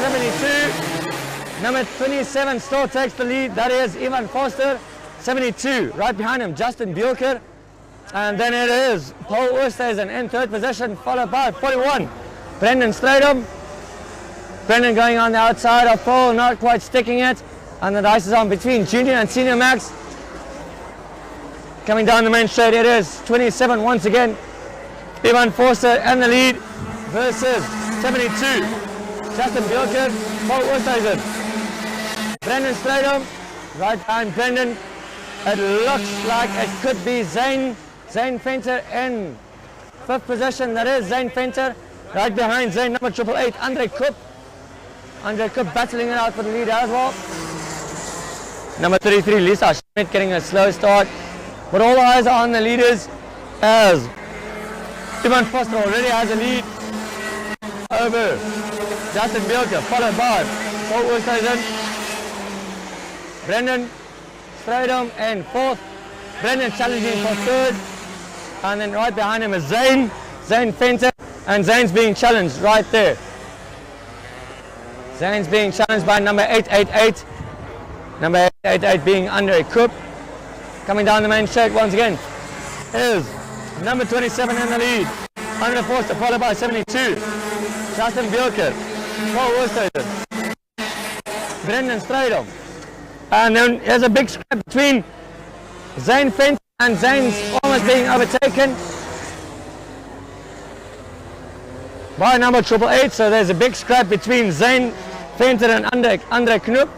72. Number 27 still takes the lead. That is Ivan Forster. 72 right behind him, Justin Bjorker. And then it is Paul Oosthuizen in third position, followed by 41, Brendan Stradom. Brendan going on the outside of Paul, not quite sticking it. And the dice is on between Junior and Senior Max. Coming down the main straight, it is 27 once again. Ivan Forster in the lead versus 72. Justin Bjorker, Paul Oosthuizen. Brendan Stradom, right behind Brendan. It looks like it could be Zane Fenter in fifth position. That is Zane Fenter. Right behind Zane, number 888, Andre Koop. Andre Koop battling it out for the lead as well. Number 33, Lisa Schmidt getting a slow start. But all eyes are on the leaders as Ivan Forster already has a lead over Justin Bjorker, followed by Paul Oosthuizen, Brendan Stradom in fourth, Brendan challenging for third, and then right behind him is Zane Fenter, and Zane's being challenged right there. Zane's being challenged by number 888, number 888 being Andre Koop. Coming down the main straight once again is number 27 in the lead, Andre Forster, followed by 72, Justin Bjorker, Paul Oosthuizen, Brendan Stradom. And then there's a big scrap between Zane Fenter and Zane's almost being overtaken by number 888. So there's a big scrap between Zane Fenter and Andre Knoop.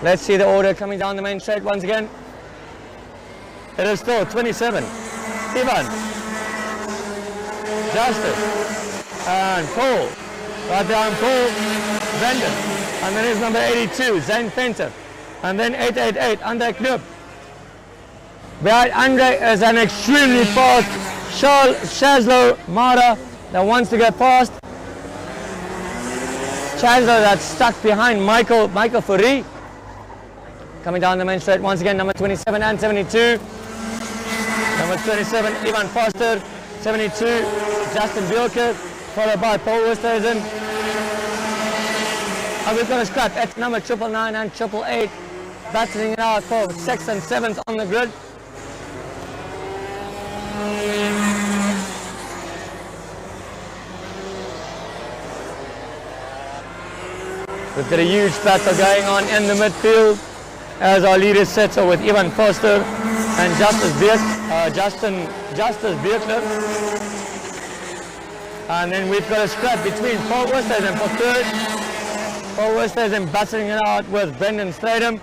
Let's see the order coming down the main straight once again. It is still 27, Ivan Justice, and Paul. Right behind Paul, Brendan. And then is number 82, Zane Fenter. And then 888, Andre Knoop. Behind Andre is an extremely fast Shazlo Mara that wants to get past. Shazlo that's stuck behind Michael Furry. Coming down the main straight once again, number 27 and 72. Number 27, Ivan Foster. 72, Justin Bjorker, followed by Paul Westhuizen. And we've got a scrap at number 999 and 888, battling it out for 6th and 7th on the grid. We've got a huge battle going on in the midfield as our leaders settle with Ivan Foster and Justice Bjorker. And then we've got a scrap between Paul Westhuizen for 3rd. Paul Westhuizen battling it out with Brendan Stratham.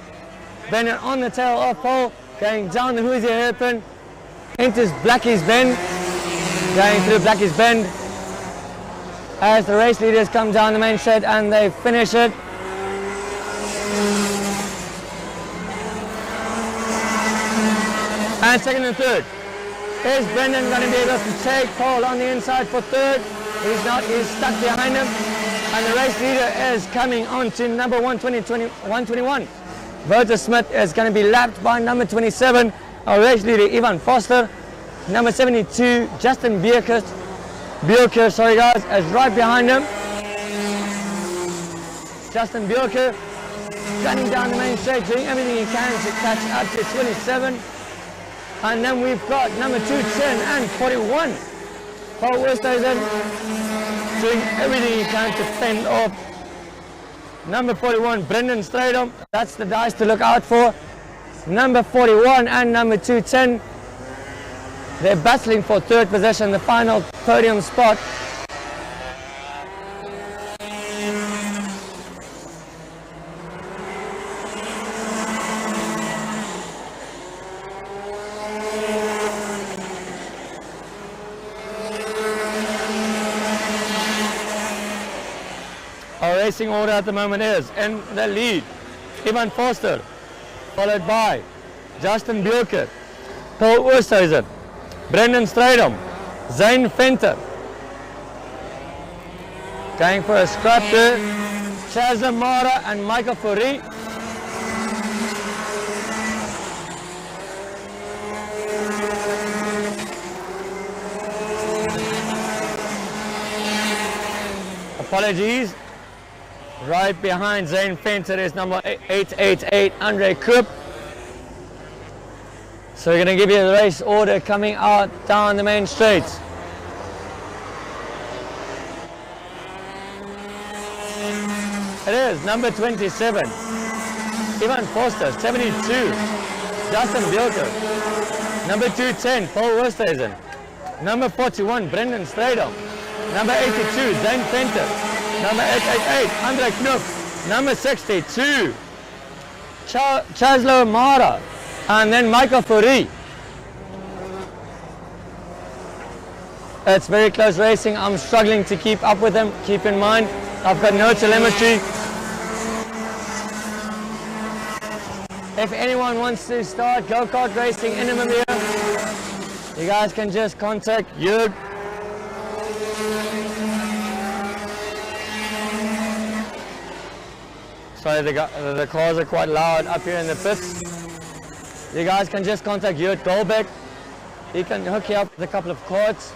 Brendan on the tail of Paul, going down the Hoosier hairpin, enters Blackie's Bend, going through Blackie's Bend as the race leaders come down the main straight and they finish it. And 2nd and 3rd. Is Brendan going to be able to take Paul on the inside for 3rd? He's not, he's stuck behind him. And the race leader is coming on to number 121. Wouter Smith is going to be lapped by number 27, our race leader Ivan Foster. Number 72, Justin Bjorker, sorry guys, is right behind him. Justin Bjorker gunning down the main straight, doing everything he can to catch up to 27. And then we've got number 210 and 41. Paul Westhuizen doing everything he can to fend off number 41, Brendan Stratham. That's the dice to look out for. Number 41 and number 210. They're battling for 3rd position, the final podium spot. Our racing order at the moment is in the lead, Ivan Foster, followed by Justin Bjorker, Paul Westhuizen, Brendan Stratham, Zane Fenter. Going for a scrap there, Shazza Mara and Michael Furry. Apologies. Right behind Zane Fenter is number 888, Andre Knoop. So we're going to give you the race order coming out down the main straights. It is number 27, Ivan Foster, 72, Justin Bjorker. Number 210, Paul Westhuizen. Number 41, Brendan Stratham. Number 82, Zane Fenter. Number 888, Andre Knoop. Number 62, Chaslo Mara. And then Michael Furry. It's very close racing. I'm struggling to keep up with them. Keep in mind, I've got no telemetry. If anyone wants to start go-kart racing in Namibia, you guys can just contact Jurg. Sorry, the cars are quite loud up here in the pits. You guys can just contact Jurg Goldbeck. He can hook you up with a couple of cards.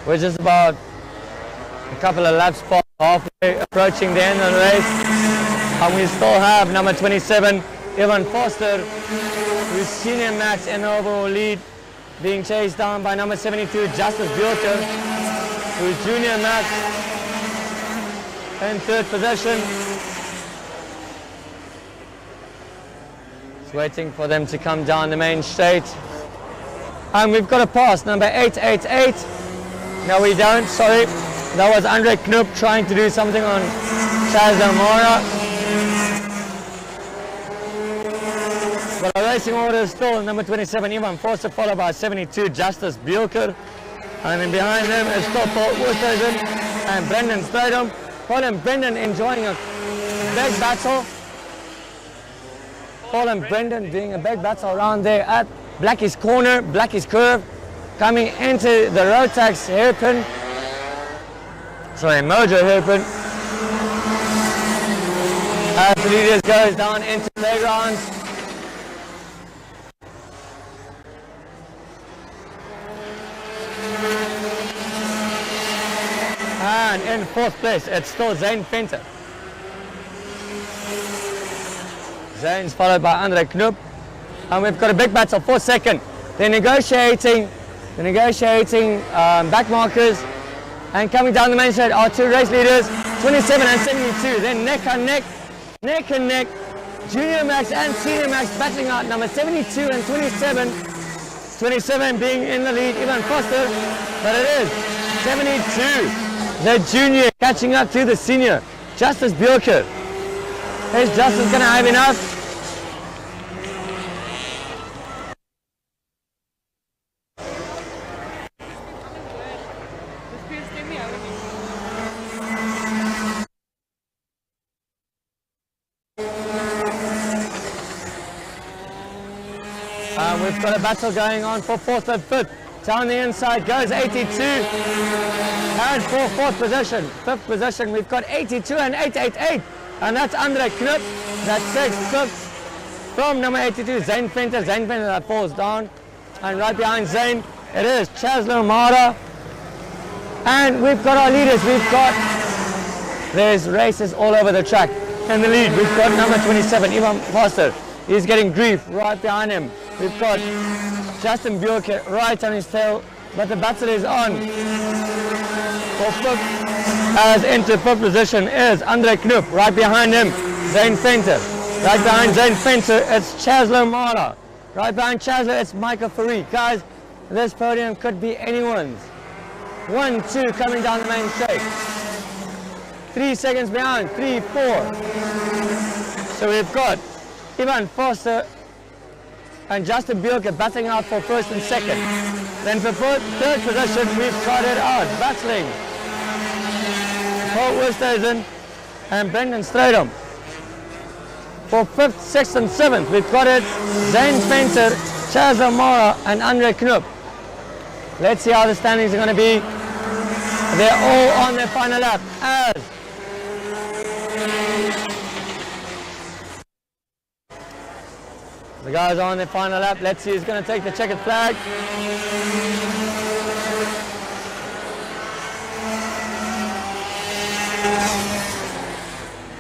We're just about a couple of laps past, halfway approaching the end of the race, and we still have number 27, Ivan Foster, who's senior max in the overall lead. being chased down by number 72, Justice Bjorker, who's Junior Max in third position. Just waiting for them to come down the main straight. And we've got a pass, number 888. No, we don't, sorry. That was Andre Knoop trying to do something on Chaz O'Mara. But our racing order is still number 27, Ivan Forster, followed by 72, Justice Bjorker. And then behind them is still Paul Oosthuizen and Brendan Strydom. Paul and Brendan enjoying a big battle. Paul and Brendan doing a big battle around there at Blackie's corner, Blackie's curve, coming into the Rotax hairpin. Sorry, Mojo hairpin. As the leaders goes down into playgrounds. And in fourth place, it's still Zane Venter. Zane's followed by Andre Knoop. And we've got a big battle for second. They're negotiating back markers. And coming down the main straight are two race leaders, 27 and 72. Then neck and neck. Junior Max and Senior Max battling out, number 72 and 27. 27 being in the lead, even faster. But it is 72. The junior catching up to the senior, Justice Bjorker. Is Justice going to have enough? We've got a battle going on for fourth and fifth. Down the inside goes 82. And for fourth position, fifth position, we've got 82 and 888. And that's Andre Knoop. That takes fifth from number 82, Zane Venter. Zane Venter that falls down. And right behind Zane, it is Chazlo Mara. And we've got our leaders. There's races all over the track. In the lead, we've got number 27, Ivan Foster. He's getting grief right behind him. We've got Justin Bjorker right on his tail, but the battle is on. For fifth, as into fifth position is Andre Knoop. Right behind him, Zane Venter. Right behind Zane Venter, it's Chazlo Mara. Right behind Chazlo, it's Michael Farid. Guys, this podium could be anyone's. 1, 2 coming down the main straight. 3 seconds behind, 3, 4. So we've got Ivan Foster and Justin Bjorker battling out for first and second. Then for third position, we've got it out, battling Paul Oosthuizen and Brendan Strydom. For fifth, sixth and seventh, we've got it Zane Venter, Chaz O'Mara and Andre Knoop. Let's see how the standings are going to be. They're all on their final lap as the guys are on their final lap. Let's see who's going to take the checkered flag.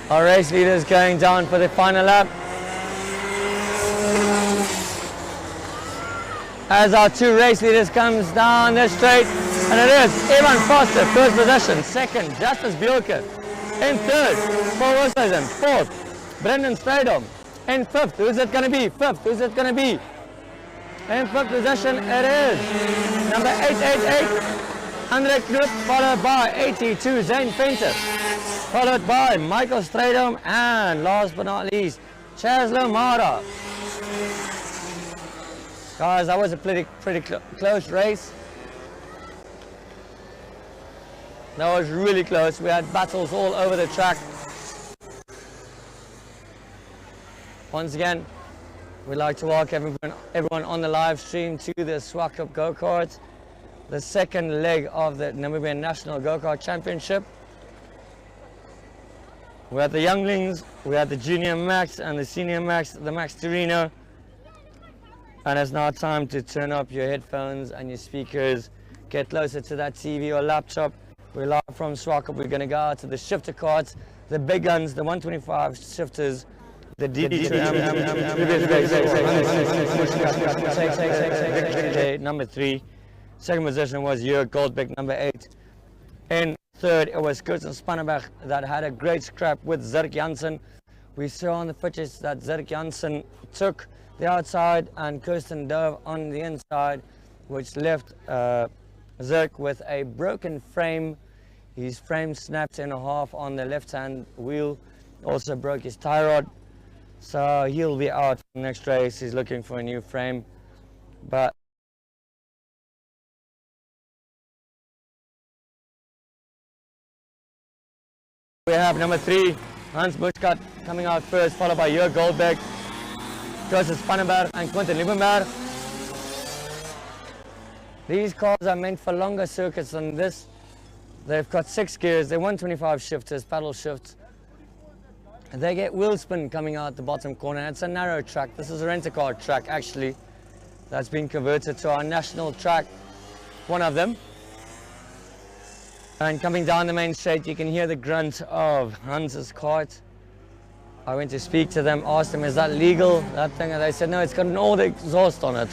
Our race leaders going down for the final lap. As our two race leaders comes down the straight, and it is Ivan Foster, first position. Second, Justice Bjorker. In third, Paul Oosthuizen. Fourth, Brendan Strydom. In fifth, who's it going to be? Fifth, who's it going to be? In fifth position, it is number 888, Andre Knoop, followed by 82, Zane Venter, followed by Michael Strydom, and last but not least, Chazlo Mara. Guys, that was a pretty close race. That was really close. We had battles all over the track. Once again, we'd like to welcome everyone on the live stream to the SWAC Cup Go-Karts, the second leg of the Namibian National Go-Kart Championship. We had the younglings, we had the Junior Max and the Senior Max, the Max Torino. And it's now time to turn up your headphones and your speakers, get closer to that TV or laptop. We're live from SWAC Cup. We're going to go out to the shifter carts, the big guns, the 125 shifters. The DD2 number 3. Second position was Jörg Goldbeck, number 8. And third, it was Kirsten Spannenberg that had a great scrap with Zirk Janssen. We saw on the footage that Zirk Janssen took the outside and Kirsten dove on the inside, which left Zirk with a broken frame. His frame snapped in half on the left-hand wheel, also broke his tie rod. So he'll be out for the next race. He's looking for a new frame. But we have number 3, Hans Buschkat coming out first, followed by Jörg Goldbeck, Joseph Spannenberg and Quentin Liebenberg. These cars are meant for longer circuits than this. They've got 6 gears, they're 125 shifters, paddle shifts. They get wheel spin coming out the bottom corner. It's a narrow track. This is a rent-a-car track actually that's been converted to our national track, one of them. And coming down the main straight, you can hear the grunt of Hans's cart. I went to speak to them, asked them, is that legal, that thing? And they said, no, it's got an old exhaust on it.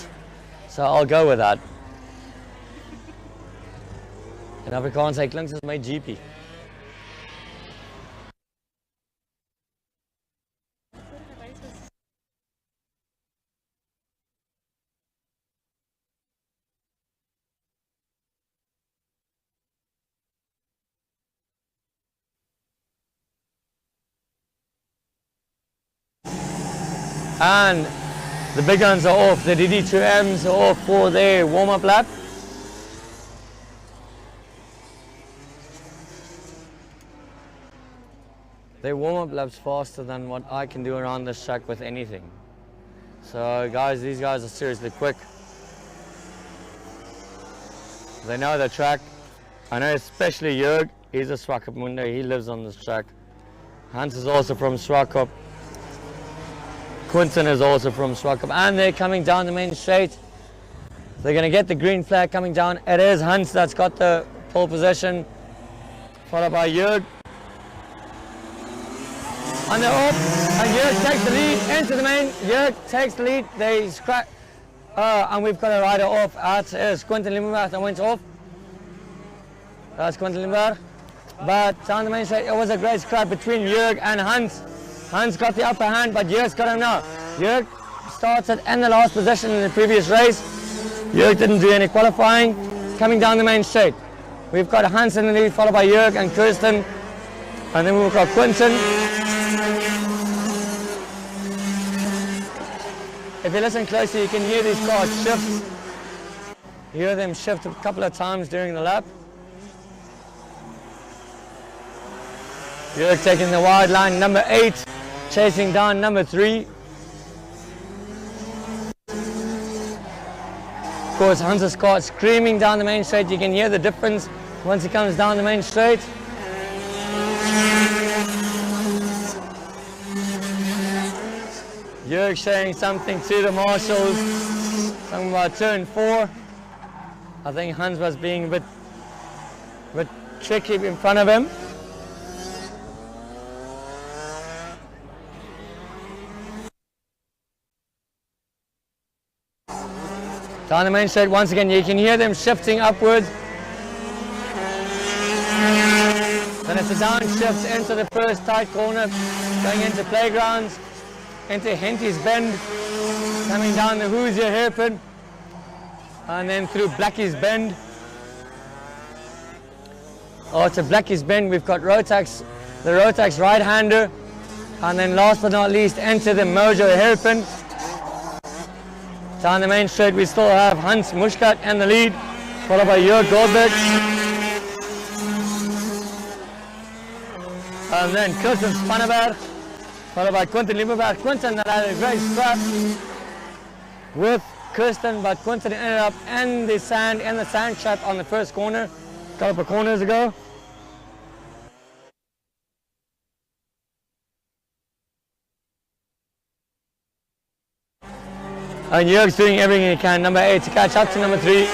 So I'll go with that. In Afrikaans, hy klink soos my GP. And the big guns are off. The DD2Ms are off for their warm-up lap. Their warm-up lap's faster than what I can do around this track with anything. So guys, these guys are seriously quick. They know the track. I know especially Jörg, he's a Swakopmund, he lives on this track. Hans is also from Swakop. Quinton is also from Swakop, and they're coming down the main straight. They're going to get the green flag coming down. It is Hans that's got the pole position, followed by Jörg. And they're off, and Jörg takes the lead into the main. Jörg takes the lead. They scrap, and we've got a rider off. That is Quentin Liebenberg that went off. That's Quentin Liebenberg. But down the main straight, it was a great scrap between Jörg and Hans. Hans got the upper hand, but Jörg's got him now. Jörg started in the last position in the previous race. Jörg didn't do any qualifying. Coming down the main straight, we've got Hans in the lead, followed by Jörg and Kirsten. And then we've got Quinton. If you listen closely, you can hear these cars shift. You hear them shift a couple of times during the lap. Jörg taking the wide line, number 8, chasing down number 3. Of course, Hans's car screaming down the main straight. You can hear the difference once he comes down the main straight. Jörg saying something to the marshals, something about turn 4. I think Hans was being a bit tricky in front of him. Down the main straight once again, you can hear them shifting upwards. Then it's a downshift into the first tight corner, going into Playgrounds, into Henty's Bend, coming down the Hoosier Hairpin, and then through Blackie's Bend. After Blackie's Bend, we've got Rotax, the Rotax right-hander, and then last but not least, into the Mojo Hairpin. Down the main straight, we still have Hans Buschkat in the lead, followed by Jörg Goldbeck. And then Kirsten Spannenberg, followed by Quentin Liebenberg. Quentin that had a great scrap with Kirsten, but Quentin ended up in the sand trap on the first corner, a couple of corners ago. And Jörg's doing everything he can, number 8, to catch up to number 3.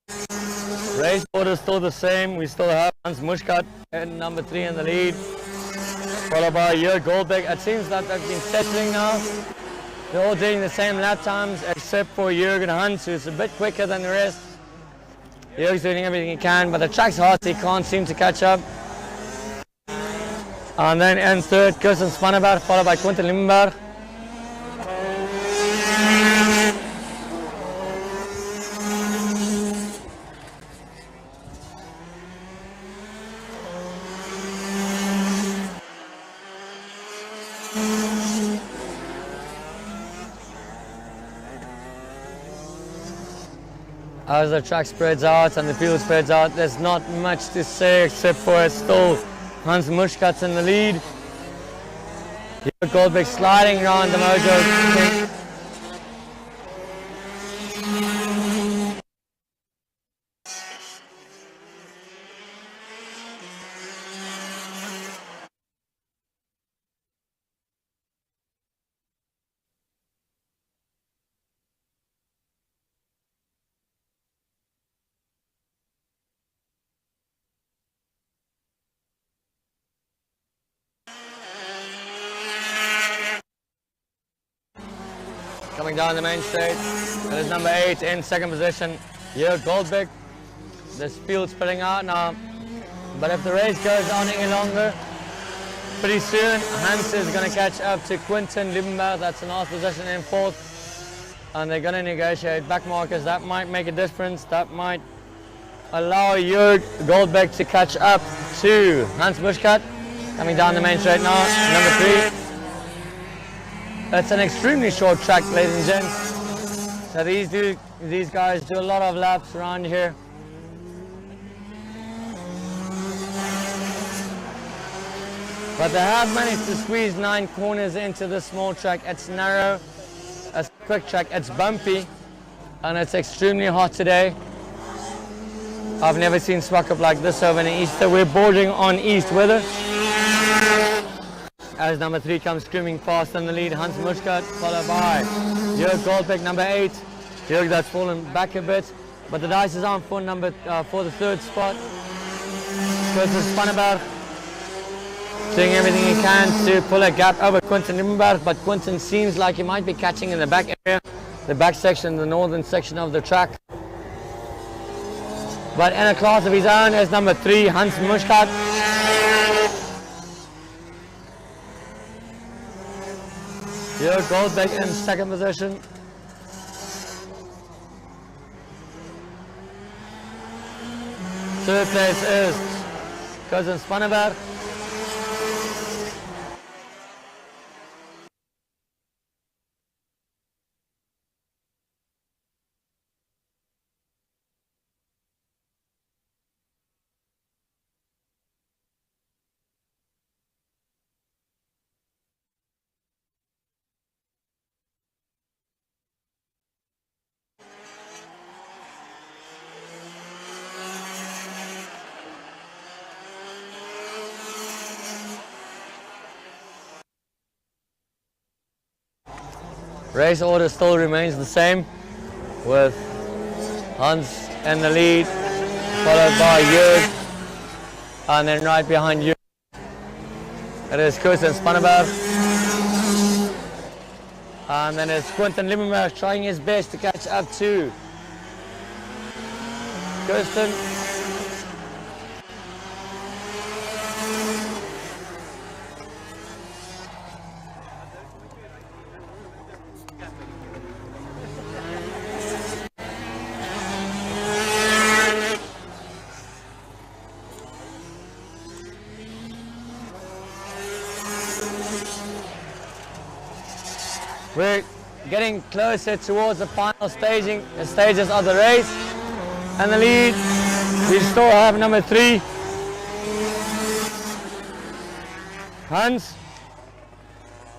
Race order still the same. We still have Hans Mushkat in number 3 in the lead, followed by Jörg Goldbeck. It seems that they've been settling now. They're all doing the same lap times except for Jörg and Hans, who's a bit quicker than the rest. Jörg's doing everything he can, but the track's hard, so he can't seem to catch up. And then in third, Kirsten Spanneberg, followed by Quentin Limberg. As the track spreads out and the field spreads out, there's not much to say except for it's still Hans Mushkat's in the lead. Jörg Goldbeck sliding around the mojo. Coming down the main straight, that is number 8 in second position, Jörg Goldbeck. This field spreading out now, but if the race goes on any longer, pretty soon Hans is going to catch up to Quentin Liebenberg. That's in last position in fourth, and they're going to negotiate back markers. That might make a difference. That might allow Jörg Goldbeck to catch up to Hans Mushkat. Coming down the main straight now, number 3. It's an extremely short track, ladies and gents. So these guys do a lot of laps around here. But they have managed to squeeze 9 corners into this small track. It's narrow, it's a quick track, it's bumpy, and it's extremely hot today. I've never seen smuck up like this over in Easter. We're bordering on east weather. As number 3 comes screaming fast in the lead, Hans Mushkat, followed by Jörg Goldbeck, number 8. Jörg that's fallen back a bit, but the dice is on for the third spot. Kirsten Spanneberg doing everything he can to pull a gap over Quentin Liebenberg, but Quentin seems like he might be catching in the back area, the back section, the northern section of the track. But in a class of his own is number 3, Hans Mushkat. Jörg Goldbeck in second position. Third place is Kirsten Spanneberg. Race order still remains the same, with Hans in the lead, followed by Jörg, and then right behind Jörg it is Kirsten Spanneberg, and then it's Quentin Liebenberg trying his best to catch up to Kirsten. We're getting closer towards the final stages of the race. And the lead, we still have number 3, Hans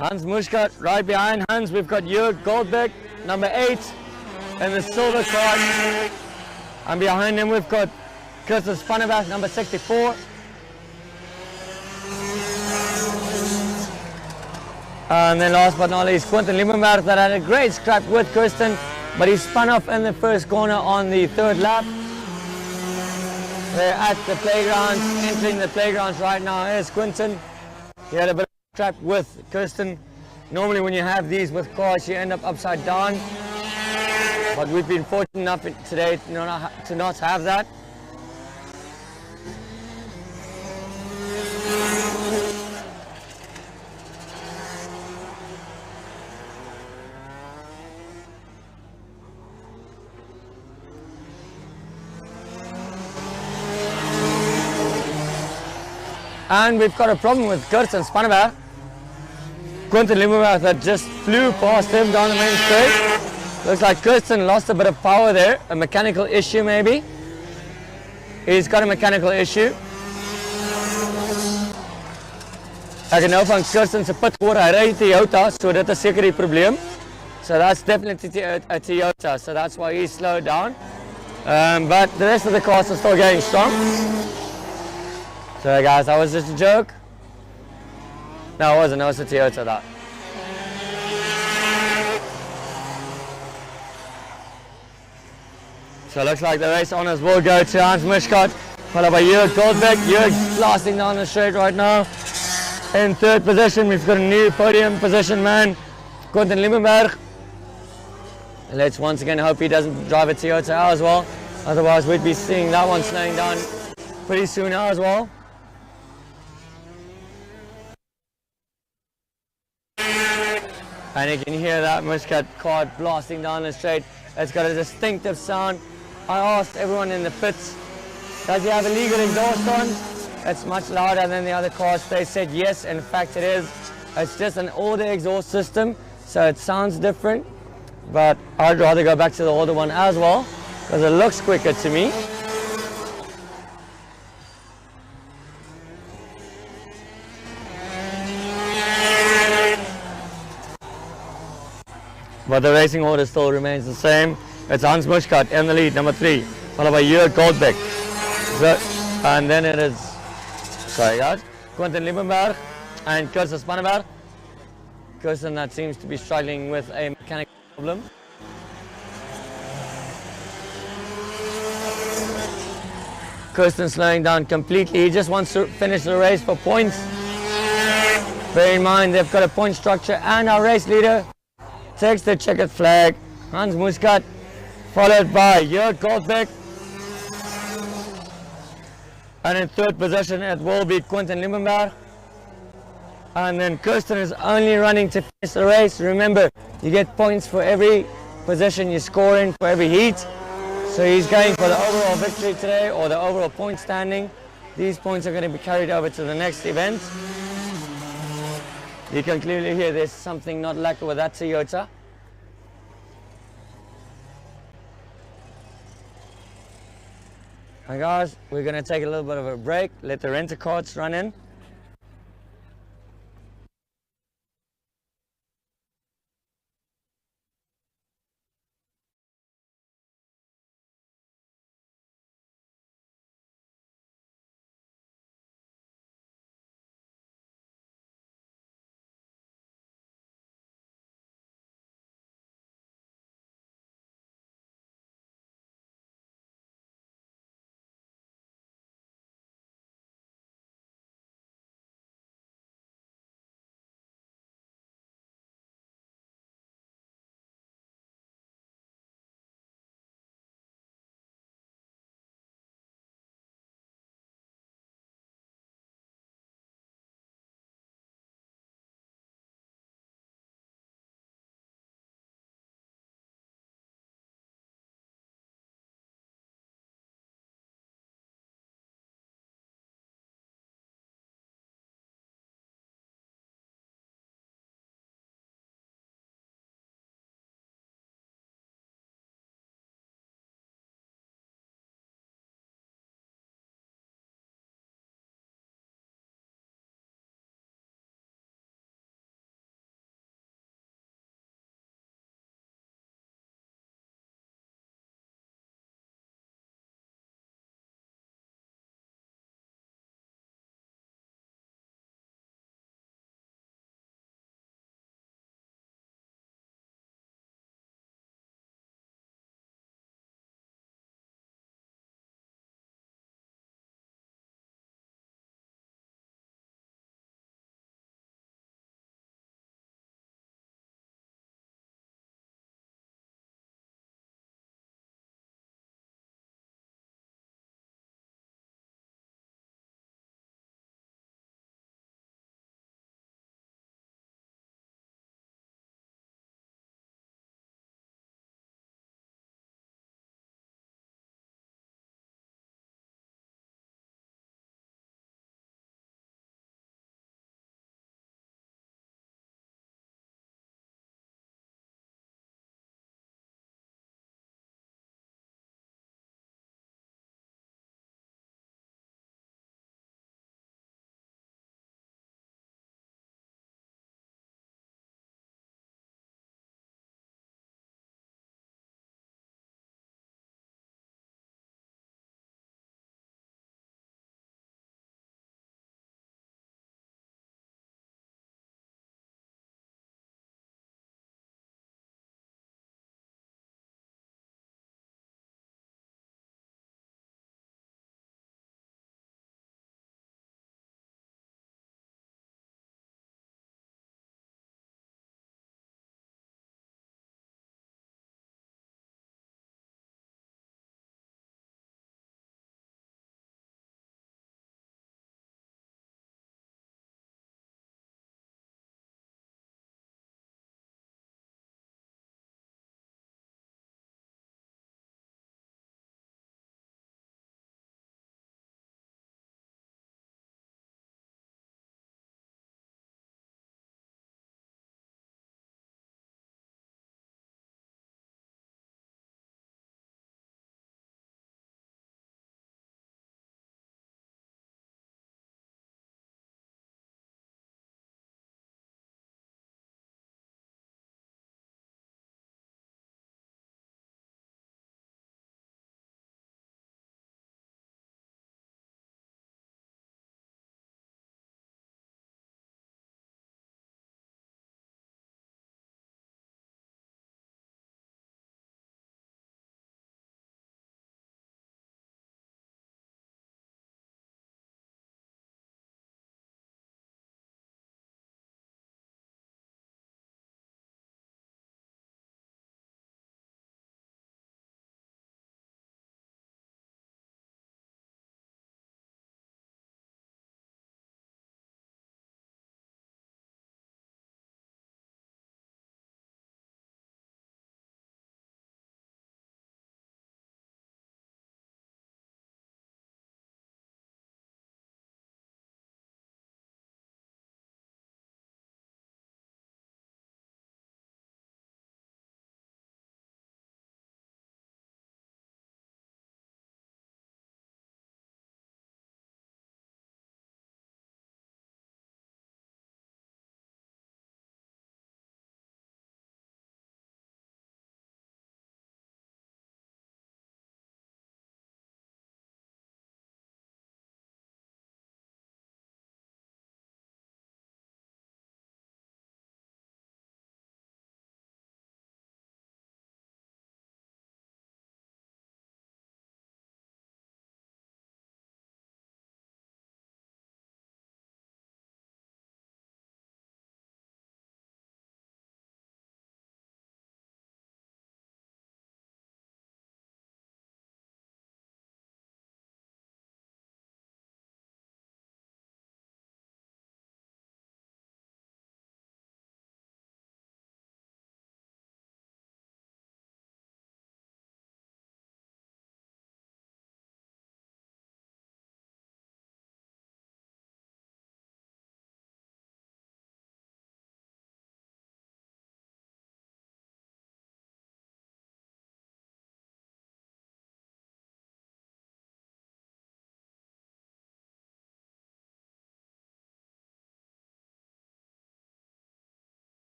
Mushkat. Right behind Hans, we've got Jörg Goldbeck, number 8, in the silver card. And behind him, we've got Kirsten Spanneberg, number 64. And then last but not least, Quentin Liebenberg, that had a great scrap with Kirsten, but he spun off in the first corner on the third lap. We're at the playgrounds. Entering the playgrounds right now is Quinton. He had a bit of a trap with Kirsten. Normally when you have these with cars, you end up upside down. But we've been fortunate enough today to not have that. And we've got a problem with Kirsten Spanneberg. Quinton Limmerberg that just flew past him down the main straight. Looks like Kirsten lost a bit of power there. A mechanical issue maybe. He's got a mechanical issue. Ek het nou van Kirsten se pit gehoor, hy ry Toyota, so dit is seker die probleem. So that's definitely a Toyota, so that's why he slowed down. But the rest of the cars are still going strong. So guys, that was just a joke. No, it wasn't. It was a Toyota that. So it looks like the race honours will go to Hans Muschkat, followed by Jörg Goldbeck. Jörg's blasting down the straight right now. In third position, we've got a new podium position man, Quinton Limmerberg. Let's once again hope he doesn't drive a Toyota as well. Otherwise, we'd be seeing that one slowing down pretty soon as well. And you can hear that Muschkat car blasting down the straight. It's got a distinctive sound. I asked everyone in the pits, does he have a legal exhaust on? It's much louder than the other cars. They said yes, in fact it is. It's just an older exhaust system, so it sounds different. But I'd rather go back to the older one as well, because it looks quicker to me. But the racing order still remains the same. It's Hans Muschkat in the lead, number 3, followed by Jörg Goldbeck. And then it is, sorry guys, Quinton Limmerberg and Kirsten Spanneberg. Kirsten that seems to be struggling with a mechanical problem. Kirsten slowing down completely. He just wants to finish the race for points. Bear in mind they've got a point structure, and our race leader takes the checkered flag. Hans Muschkat, followed by Jörg Goldbeck. And in third position it will be Quinton Limmerberg. And then Kirsten is only running to finish the race. Remember, you get points for every position you score in, for every heat. So he's going for the overall victory today, or the overall point standing. These points are going to be carried over to the next event. You can clearly hear there's something not lacquer with that Toyota. And guys, we're going to take a little bit of a break, let the rent-a-carts run in.